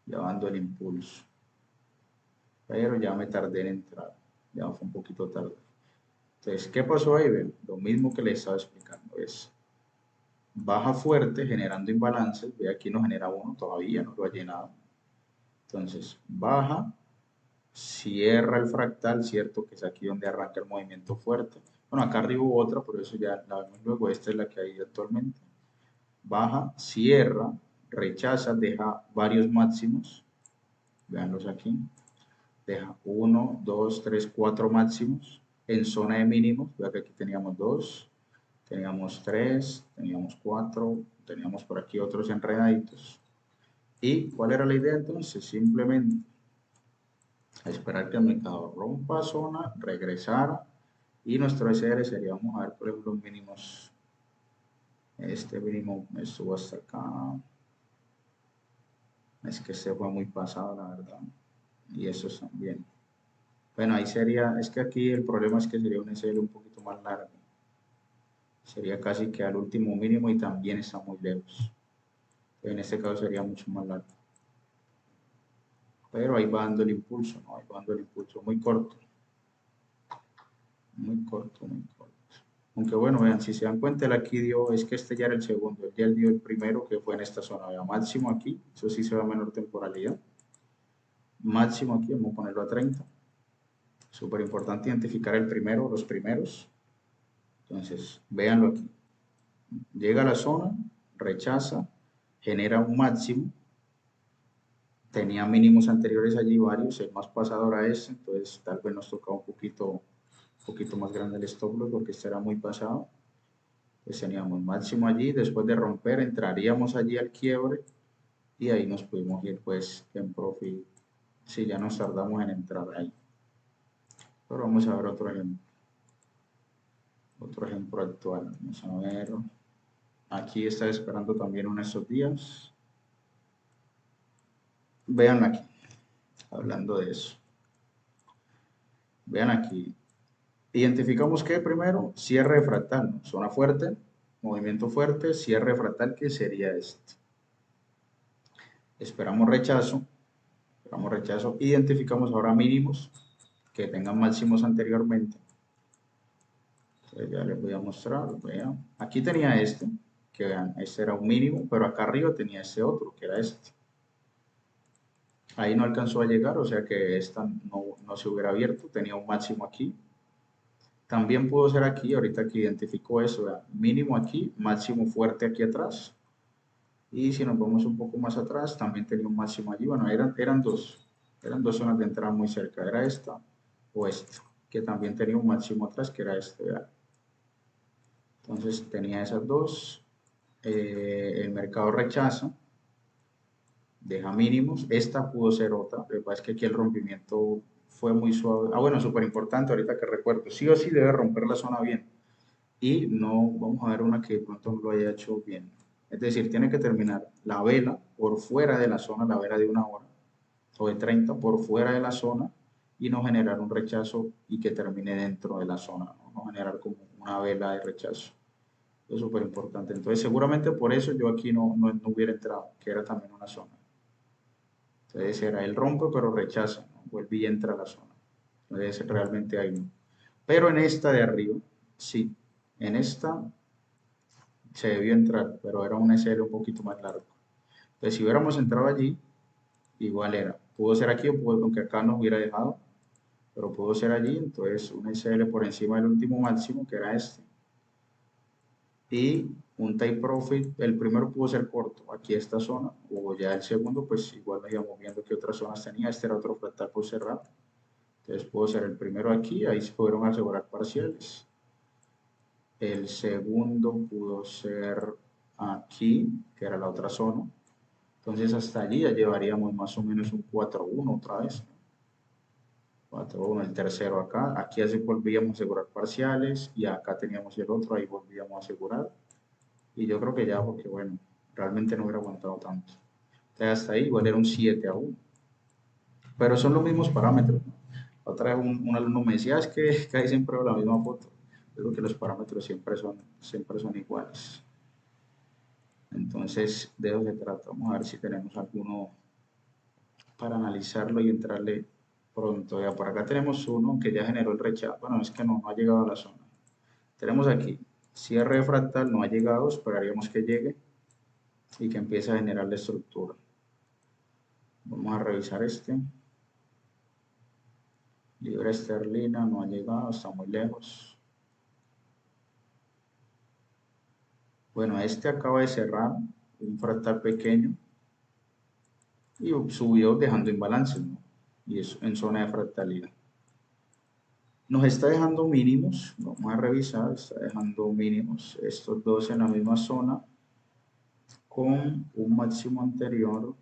Ya va dando el impulso. Pero ya me tardé en entrar. Ya fue un poquito tarde. Entonces, ¿qué pasó ahí? Ven, lo mismo que les estaba explicando es baja fuerte generando imbalances. Ve aquí no genera uno, todavía no lo ha llenado. Entonces, baja, cierra el fractal, ¿cierto? Que es aquí donde arranca el movimiento fuerte. Bueno, acá arriba hubo otra, pero eso ya la vemos luego. Esta es la que hay actualmente. Baja, cierra, rechaza, deja varios máximos. Veanlos aquí. Deja 1, 2, 3, 4 máximos en zona de mínimos. Vea que aquí teníamos 2, teníamos 3, teníamos 4, teníamos por aquí otros enredaditos. ¿Y cuál era la idea entonces? Simplemente esperar que el mercado rompa zona, regresara y nuestro SR sería, vamos a ver por ejemplo los mínimos. Este mínimo me estuvo hasta acá. Es que se fue muy pasado, la verdad. Y eso también. Bueno, ahí sería, es que aquí el problema es que sería un SL un poquito más largo. Sería casi que al último mínimo y también está muy lejos. En este caso sería mucho más largo. Pero ahí va dando el impulso, ¿no? Ahí va dando el impulso muy corto. Muy corto, muy corto. Aunque bueno, vean, si se dan cuenta, el aquí dio, es que este ya era el segundo, él ya dio el primero que fue en esta zona, vea, máximo aquí, eso sí se va a menor temporalidad. Máximo aquí, vamos a ponerlo a 30. Súper importante identificar el primero, los primeros. Entonces, véanlo aquí. Llega a la zona, rechaza, genera un máximo, tenía mínimos anteriores allí varios, el más pasador a este, entonces tal vez nos tocaba un poquito más grande el stop loss porque este era muy pasado. Pues teníamos máximo allí, después de romper entraríamos allí al quiebre y ahí nos pudimos ir pues en profit, si ya nos tardamos en entrar ahí. Pero vamos a ver otro ejemplo actual. Vamos a ver, aquí está esperando también uno de estos días. Vean aquí, hablando de eso. Vean aquí. Identificamos que primero, cierre de fractal, ¿no? Zona fuerte, movimiento fuerte, cierre de fractal, que sería este. Esperamos rechazo, identificamos ahora mínimos que tengan máximos anteriormente. Entonces ya les voy a mostrar, vean. Aquí tenía este, que vean, este era un mínimo, pero acá arriba tenía este otro, que era este. Ahí no alcanzó a llegar, o sea que esta no se hubiera abierto, tenía un máximo aquí. También pudo ser aquí, ahorita que identificó eso, ¿verdad? Mínimo aquí, máximo fuerte aquí atrás. Y si nos vamos un poco más atrás, también tenía un máximo allí. Bueno, eran dos zonas de entrada muy cerca, era esta o esta, que también tenía un máximo atrás, que era este, ¿verdad? Entonces tenía esas dos. El mercado rechaza, deja mínimos. Esta pudo ser otra, lo que pasa es que aquí el rompimiento fue muy suave. Ah, bueno, súper importante ahorita que recuerdo, sí o sí debe romper la zona bien. Y no vamos a ver una que de pronto no lo haya hecho bien. Es decir, tiene que terminar la vela por fuera de la zona, la vela de una hora o de 30 por fuera de la zona y no generar un rechazo y que termine dentro de la zona, no generar como una vela de rechazo. Es súper importante. Entonces, seguramente por eso yo aquí no hubiera entrado, que era también una zona. Entonces, era el rompe, pero rechaza, ¿no? Vuelve y entra a la zona. Entonces, realmente ahí no. Pero en esta de arriba, sí. En esta se debió entrar, pero era un SL un poquito más largo. Entonces, si hubiéramos entrado allí, igual era. Pudo ser aquí, o pudo, aunque acá nos hubiera dejado, pero pudo ser allí. Entonces, un SL por encima del último máximo, que era este. Y un take profit, el primero pudo ser corto, aquí esta zona, o ya el segundo, pues igual nos íbamos viendo que otras zonas tenía, este era otro fractal por cerrar, entonces pudo ser el primero aquí, ahí se pudieron asegurar parciales, el segundo pudo ser aquí, que era la otra zona, entonces hasta allí ya llevaríamos más o menos un 4-1 otra vez, 4-1, el tercero acá, aquí así volvíamos a asegurar parciales, y acá teníamos el otro, ahí volvíamos a asegurar, y yo creo que ya, porque bueno, realmente no hubiera aguantado tanto. Entonces hasta ahí igual era un 7-1. Pero son los mismos parámetros, ¿no? Otra vez un alumno me decía, es que casi siempre veo la misma foto. Digo que los parámetros siempre son iguales. Entonces, de eso se trata. Vamos a ver si tenemos alguno para analizarlo y entrarle pronto. Ya por acá tenemos uno que ya generó el rechazo. Bueno, es que no ha llegado a la zona. Tenemos aquí cierre de fractal, no ha llegado, esperaríamos que llegue y que empiece a generar la estructura. Vamos a revisar este. Libra esterlina no ha llegado, está muy lejos. Bueno, este acaba de cerrar un fractal pequeño y subió dejando imbalance, ¿no? Y es en zona de fractalidad. Nos está dejando mínimos, vamos a revisar, está dejando mínimos estos dos en la misma zona con un máximo anterior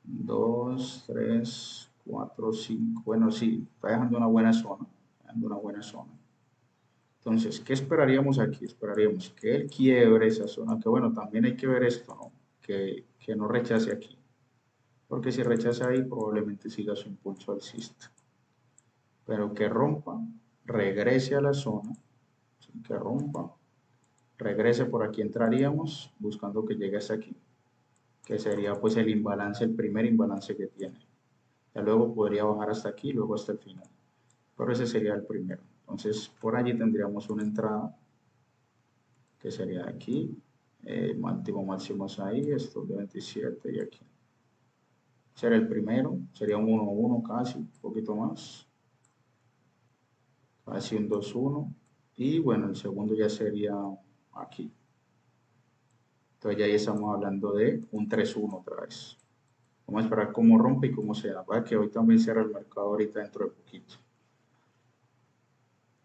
2, 3, 4, 5. Bueno, sí, está dejando una buena zona, dejando una buena zona. Entonces, ¿qué esperaríamos aquí? Esperaríamos que él quiebre esa zona, que bueno, también hay que ver esto, ¿no? Que no rechace aquí, porque si rechaza ahí probablemente siga su impulso alcista, pero que rompa, regrese a la zona, ¿sí? Que rompa, regrese por aquí, entraríamos buscando que llegue hasta aquí, que sería pues el imbalance, el primer imbalance que tiene. Ya luego podría bajar hasta aquí, luego hasta el final, pero ese sería el primero. Entonces, por allí tendríamos una entrada que sería aquí, máximo máximos ahí, estos de 27 y aquí. Sería el primero, sería un 1-1 casi, un poquito más, casi un 2-1, y bueno, el segundo ya sería aquí. Entonces ya ahí estamos hablando de un 3-1 otra vez. Vamos a esperar cómo rompe y cómo se da. Va que hoy también cierra el mercado ahorita dentro de poquito.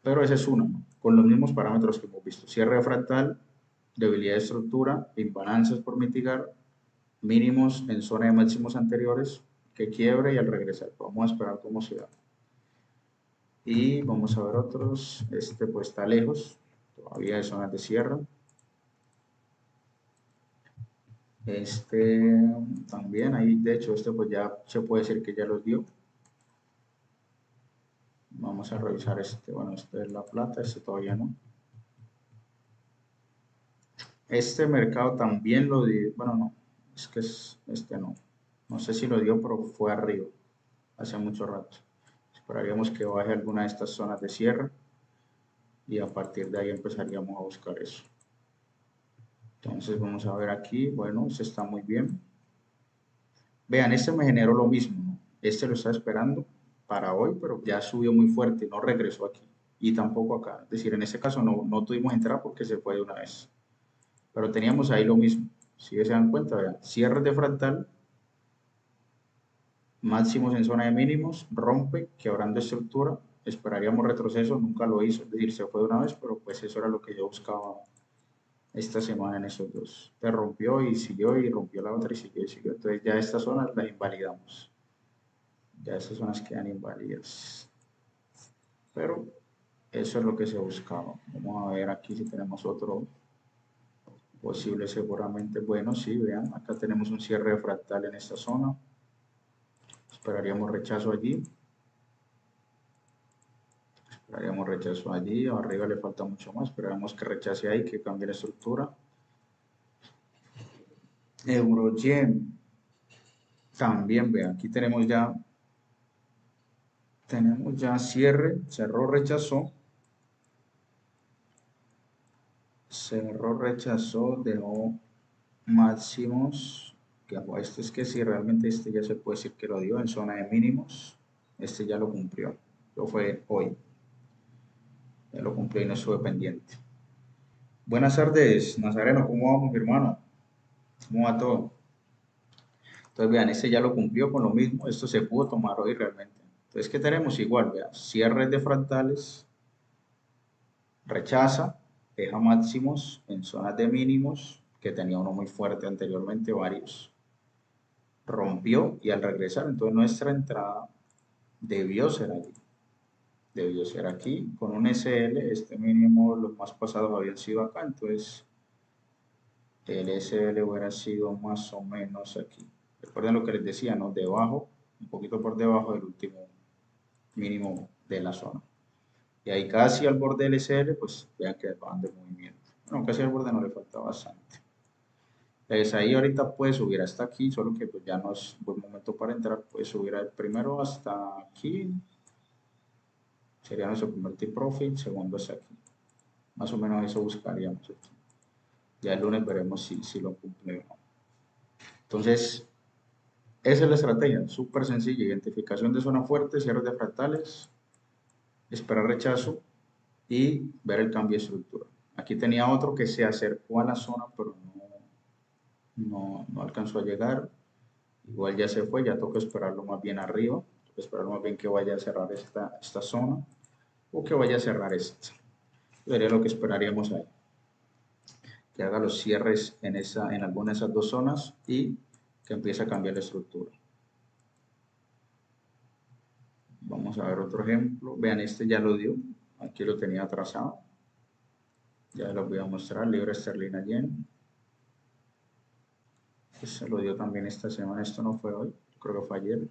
Pero esa es una, ¿no? Con los mismos parámetros que hemos visto. Cierre fractal, debilidad de estructura, imbalances por mitigar, mínimos en zona de máximos anteriores, que quiebre y al regresar. Vamos a esperar cómo se da. Y vamos a ver otros. Este pues está lejos, todavía hay zonas de cierre. Este también, ahí de hecho, este pues ya se puede decir que ya los dio. Vamos a revisar este. Bueno, este es la plata, este todavía no. Este mercado también lo dio. Bueno, no, es que este no. No sé si lo dio, pero fue arriba hace mucho rato. Esperaríamos que baje alguna de estas zonas de cierre y a partir de ahí empezaríamos a buscar eso. Entonces vamos a ver aquí, bueno, se está muy bien. Vean, este me generó lo mismo, ¿no? Este lo estaba esperando para hoy, pero ya subió muy fuerte, no regresó aquí y tampoco acá. Es decir, en este caso no tuvimos entrada porque se fue de una vez. Pero teníamos ahí lo mismo. Si se dan cuenta, vean, cierres de fractal, máximos en zona de mínimos, rompe, quebrando estructura, esperaríamos retroceso, nunca lo hizo, es decir, se fue de una vez, pero pues eso era lo que yo buscaba esta semana en esos dos. Te rompió y siguió y rompió la otra y siguió y siguió. Entonces ya estas zonas las invalidamos. Ya estas zonas quedan inválidas. Pero eso es lo que se buscaba. Vamos a ver aquí si tenemos otro posible seguramente. Bueno, sí, vean, acá tenemos un cierre fractal en esta zona. Esperaríamos rechazo allí. Haríamos rechazo allí, arriba le falta mucho más, pero vemos que rechace ahí, que cambie la estructura. Euro yen, también, vean, aquí tenemos ya cierre, cerró, rechazó, dejó máximos, que esto es que si realmente este ya se puede decir que lo dio en zona de mínimos, este ya lo cumplió, lo fue hoy, ya lo cumplió y no estuve pendiente. Buenas tardes, Nazareno, ¿cómo vamos, mi hermano? ¿Cómo va todo? Entonces, vean, este ya lo cumplió con lo mismo, esto se pudo tomar hoy realmente. Entonces, ¿qué tenemos? Igual, vean, cierres de fractales, rechaza, deja máximos en zonas de mínimos, que tenía uno muy fuerte anteriormente, varios, rompió y al regresar, entonces nuestra entrada debió ser allí. Debió ser aquí con un SL, este mínimo, los más pasados habían sido acá, entonces el SL hubiera sido más o menos aquí. Recuerden lo que les decía, ¿no? Debajo, un poquito por debajo del último mínimo de la zona. Y ahí casi al borde del SL, pues vean que van de movimiento. Bueno, casi al borde no le falta bastante. Pues ahí ahorita puede subir hasta aquí, solo que pues ya no es buen momento para entrar. Puede subir primero hasta aquí, sería nuestro primer tip profit, segundo hasta aquí. Más o menos eso buscaríamos aquí. Ya el lunes veremos si lo cumple o no. Entonces, esa es la estrategia, súper sencilla. Identificación de zona fuerte, cierres de fractales, esperar rechazo y ver el cambio de estructura. Aquí tenía otro que se acercó a la zona, pero no alcanzó a llegar. Igual ya se fue, ya toca esperarlo más bien arriba, toca esperarlo más bien que vaya a cerrar esta zona o que vaya a cerrar esta. Sería lo que esperaríamos ahí. Que haga los cierres en alguna de esas dos zonas y que empiece a cambiar la estructura. Vamos a ver otro ejemplo. Vean, este ya lo dio. Aquí lo tenía atrasado. Ya lo voy a mostrar. Libra esterlina yen. Se lo dio también esta semana. Esto no fue hoy. Creo que fue ayer.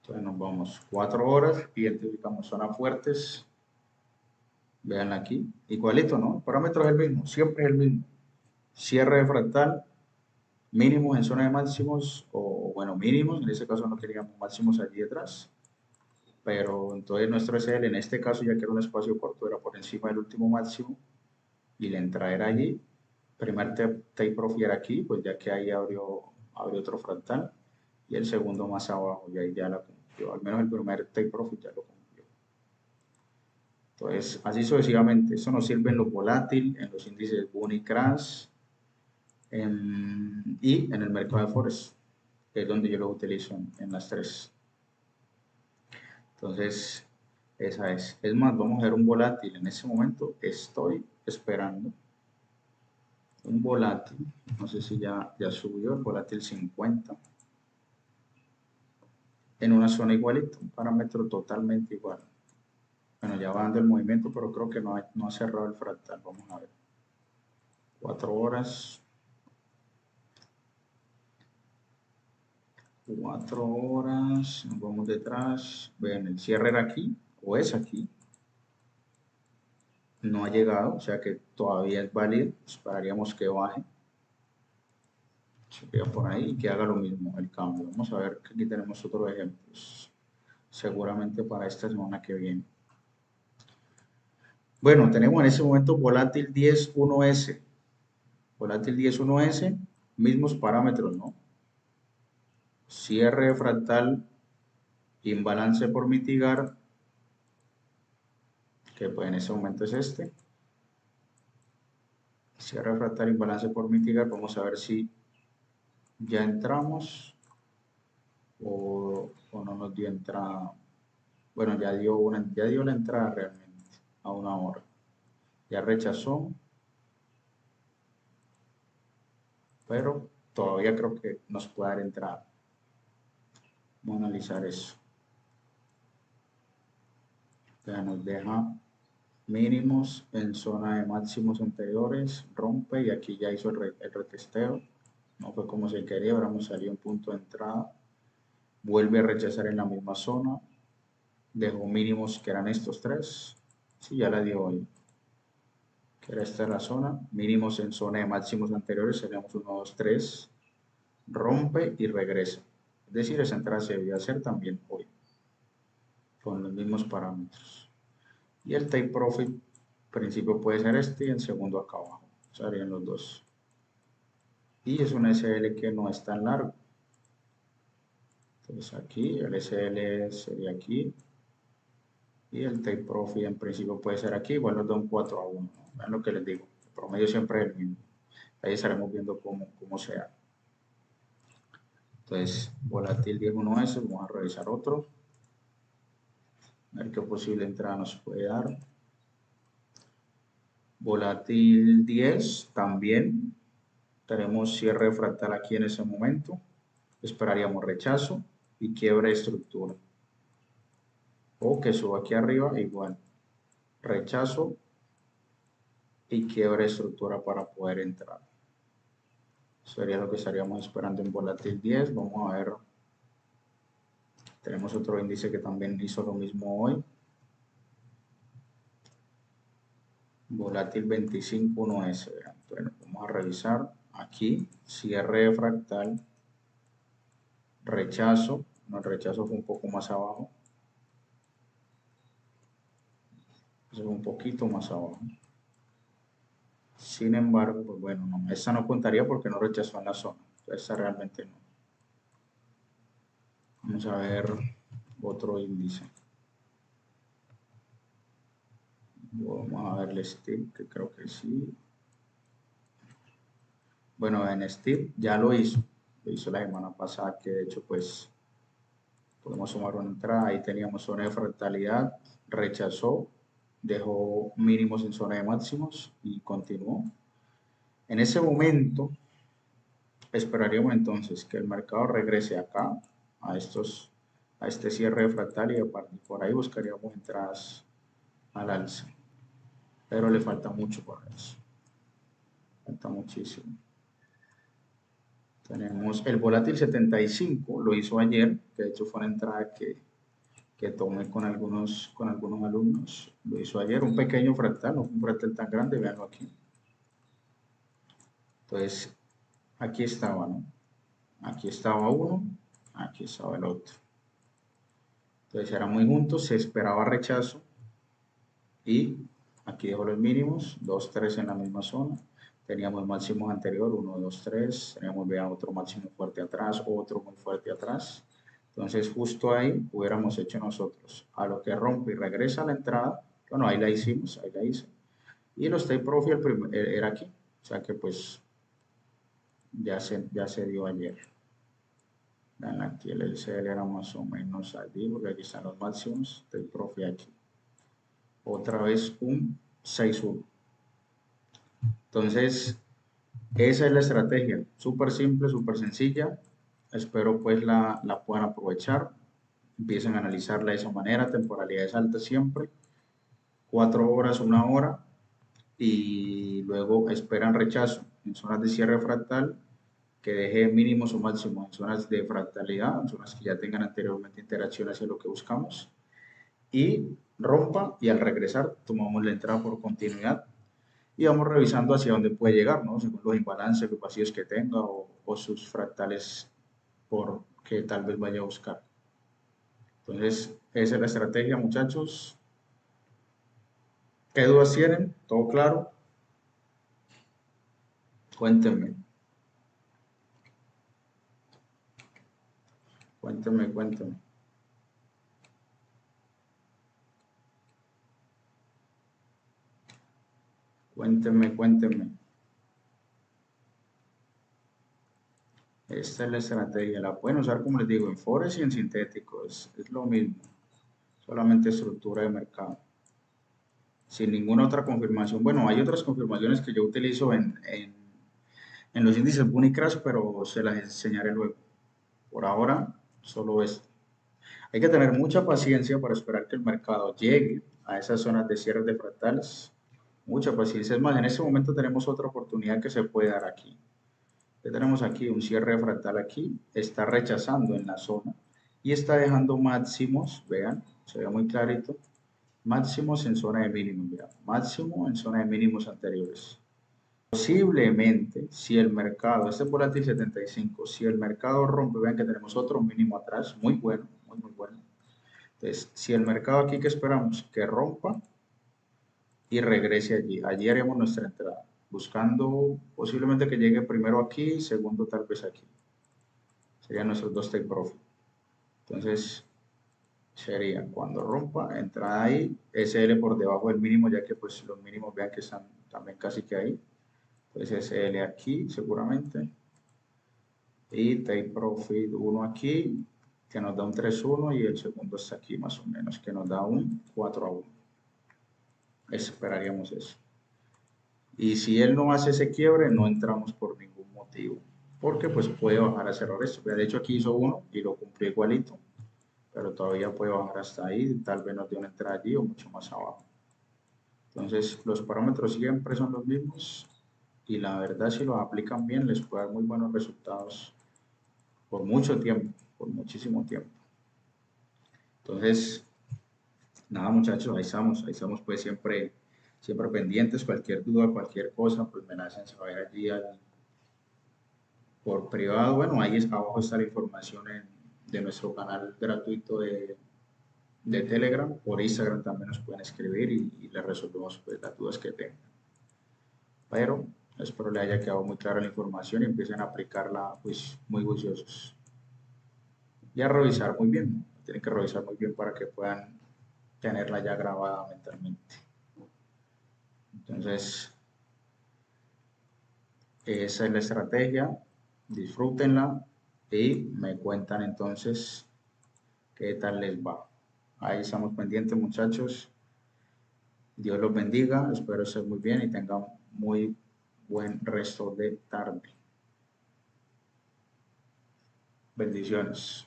Entonces nos vamos 4 horas. Identificamos zonas fuertes. Vean aquí. Igualito, ¿no? El parámetro es el mismo. Siempre es el mismo. Cierre de fractal. Mínimos en zona de máximos. O bueno, mínimos. En este caso no queríamos máximos allí detrás. Pero entonces nuestro SL en este caso, ya que era un espacio corto, era por encima del último máximo y la entrada era allí. Primer take profit era aquí, pues ya que ahí abrió otro fractal y el segundo más abajo y ahí ya la cumplió, al menos el primer take profit ya lo cumplió. Entonces, así sucesivamente, eso nos sirve en los volátiles, en los índices Bunny Crash y en el mercado de Forex, que es donde yo lo utilizo en las tres. Entonces, esa es. Es más, vamos a ver un volátil. En ese momento estoy esperando un volátil. No sé si ya subió el volátil 50. En una zona igualita, un parámetro totalmente igual. Bueno, ya va dando el movimiento, pero creo que no ha cerrado el fractal. Vamos a ver. 4 horas. 4 horas. Nos vamos detrás. Vean, el cierre era aquí o es aquí. No ha llegado, o sea que todavía es válido. Esperaríamos que baje. Se queda por ahí y que haga lo mismo el cambio. Vamos a ver que aquí tenemos otros ejemplos. Seguramente para esta semana que viene. Bueno, tenemos en ese momento volátil 10.1S. Volátil 10.1S, mismos parámetros, ¿no? Cierre fractal, imbalance por mitigar, que pues en ese momento es este. Cierre fractal, imbalance por mitigar. Vamos a ver si ya entramos o no nos dio entrada. Bueno, ya dio la entrada realmente a una hora. Ya rechazó, pero todavía creo que nos puede dar entrada. Vamos a analizar eso. Ya nos deja mínimos en zona de máximos anteriores, rompe y aquí ya hizo el retesteo. No fue como se quería, ahora nos salió un punto de entrada. Vuelve a rechazar en la misma zona. dejó mínimos que eran estos tres. Sí, ya la dio hoy. Que era esta la zona. Mínimos en zona de máximos anteriores. Tenemos 1, 2, 3. Rompe y regresa. Es decir, esa entrada se debía hacer también hoy. Con los mismos parámetros. Y el take profit, en principio puede ser este y el segundo acá abajo. Serían los dos. Y es un SL que no es tan largo. Entonces aquí el SL sería aquí. Y el take profit en principio puede ser aquí. Igual nos da un 4 a 1. Vean lo que les digo. El promedio siempre es el mismo. Ahí estaremos viendo cómo sea. Entonces, volátil 10-1S. Vamos a revisar otro. A ver qué posible entrada nos puede dar. Volátil 10 también. Tenemos cierre fractal aquí en ese momento. Esperaríamos rechazo y quiebre de estructura. O que suba aquí arriba, igual. Rechazo y quiebre de estructura para poder entrar. Sería lo que estaríamos esperando en volátil 10. Vamos a ver. Tenemos otro índice que también hizo lo mismo hoy. Volátil 25-1S. Bueno, vamos a revisar aquí. Cierre fractal. Rechazo. No, el rechazo fue un poco más abajo. Eso fue un poquito más abajo. Sin embargo, pues bueno, no, esta no contaría porque no rechazó en la zona. Esta realmente no. Vamos a ver otro índice. Vamos a ver el STIP, que creo que sí. Bueno, en STIP ya lo hizo. Lo hizo la semana pasada, que de hecho, pues, podemos sumar una entrada. Ahí teníamos zona de fractalidad. Rechazó. Dejó mínimos en zona de máximos y continuó. En ese momento, esperaríamos entonces que el mercado regrese acá a este cierre de fractal y por ahí buscaríamos entradas al alza. Pero le falta mucho para eso. Falta muchísimo. Tenemos el volátil 75, lo hizo ayer, que de hecho fue una entrada que tomé con algunos alumnos. Lo hizo ayer, un pequeño fractal, no un fractal tan grande, veanlo aquí. Entonces, aquí estaba, ¿no? Aquí estaba uno, aquí estaba el otro. Entonces eran muy juntos, se esperaba rechazo y aquí dejo los mínimos, 2, 3 en la misma zona. Teníamos máximos anterior, 1, 2, 3. Teníamos, vean, otro máximo fuerte atrás, otro muy fuerte atrás. Entonces justo ahí hubiéramos hecho nosotros. A lo que rompe y regresa a la entrada, bueno, ahí la hicimos, ahí la hice. Y los take profit era aquí. O sea que pues ya se dio ayer. Vean, aquí el LCL era más o menos allí, porque aquí están los máximos, take profit aquí. Otra vez un 6-1. Entonces, esa es la estrategia, súper simple, súper sencilla. Espero pues la puedan aprovechar. Empiecen a analizarla de esa manera, temporalidades altas siempre, 4 horas, 1 hora, y luego esperan rechazo en zonas de cierre fractal que deje mínimos o máximos en zonas de fractalidad, en zonas que ya tengan anteriormente interacción hacia lo que buscamos, y rompa y al regresar tomamos la entrada por continuidad y vamos revisando hacia dónde puede llegar, ¿no? Según los imbalances, los vacíos que tenga o sus fractales por que tal vez vaya a buscar. Entonces, esa es la estrategia, muchachos. ¿Qué dudas tienen? ¿Todo claro? Cuéntenme, cuéntenme. Cuéntenme. Esta es la estrategia. La pueden usar, como les digo, en Forex y en sintético. Es lo mismo. Solamente estructura de mercado. Sin ninguna otra confirmación. Bueno, hay otras confirmaciones que yo utilizo en los índices Bunny Crash, pero se las enseñaré luego. Por ahora, solo esto. Hay que tener mucha paciencia para esperar que el mercado llegue a esas zonas de cierre de fractales. Mucha paciencia. Es más, en este momento tenemos otra oportunidad que se puede dar aquí. Ya tenemos aquí un cierre fractal aquí. Está rechazando en la zona y está dejando máximos, vean, se ve muy clarito. Máximos en zona de mínimos, mira, máximo en zona de mínimos anteriores. Posiblemente, si el mercado, este es volátil 75, si el mercado rompe, vean que tenemos otro mínimo atrás, muy bueno, muy, muy bueno. Entonces, si el mercado aquí que esperamos que rompa y regrese allí, allí haríamos nuestra entrada, buscando posiblemente que llegue primero aquí, segundo tal vez aquí. Serían nuestros dos take profit. Entonces, sería cuando rompa, entrada ahí, SL por debajo del mínimo, ya que pues los mínimos vean que están también casi que ahí. Entonces SL aquí seguramente. Y take profit 1 aquí, que nos da un 3-1 y el segundo está aquí más o menos, que nos da un 4-1. Esperaríamos eso. Y si él no hace ese quiebre, no entramos por ningún motivo, porque pues puede bajar a cerrar esto. De hecho aquí hizo uno y lo cumplió igualito, pero todavía puede bajar hasta ahí, tal vez nos dé una entrada allí o mucho más abajo. Entonces los parámetros siempre son los mismos y la verdad si los aplican bien les puede dar muy buenos resultados por mucho tiempo, por muchísimo tiempo. Entonces, nada muchachos, ahí estamos pues siempre, siempre pendientes, cualquier duda, cualquier cosa, pues me la hacen saber allí por privado. Bueno, ahí abajo está la información de nuestro canal gratuito de Telegram, por Instagram también nos pueden escribir y les resolvemos pues, las dudas que tengan. Pero espero les haya quedado muy clara la información y empiecen a aplicarla pues, muy juiciosos. Y a revisar muy bien, tienen que revisar muy bien para que puedan tenerla ya grabada mentalmente. Entonces, esa es la estrategia, disfrútenla y me cuentan entonces qué tal les va. Ahí estamos pendientes muchachos, Dios los bendiga, espero estén muy bien y tengan muy buen resto de tarde. Bendiciones.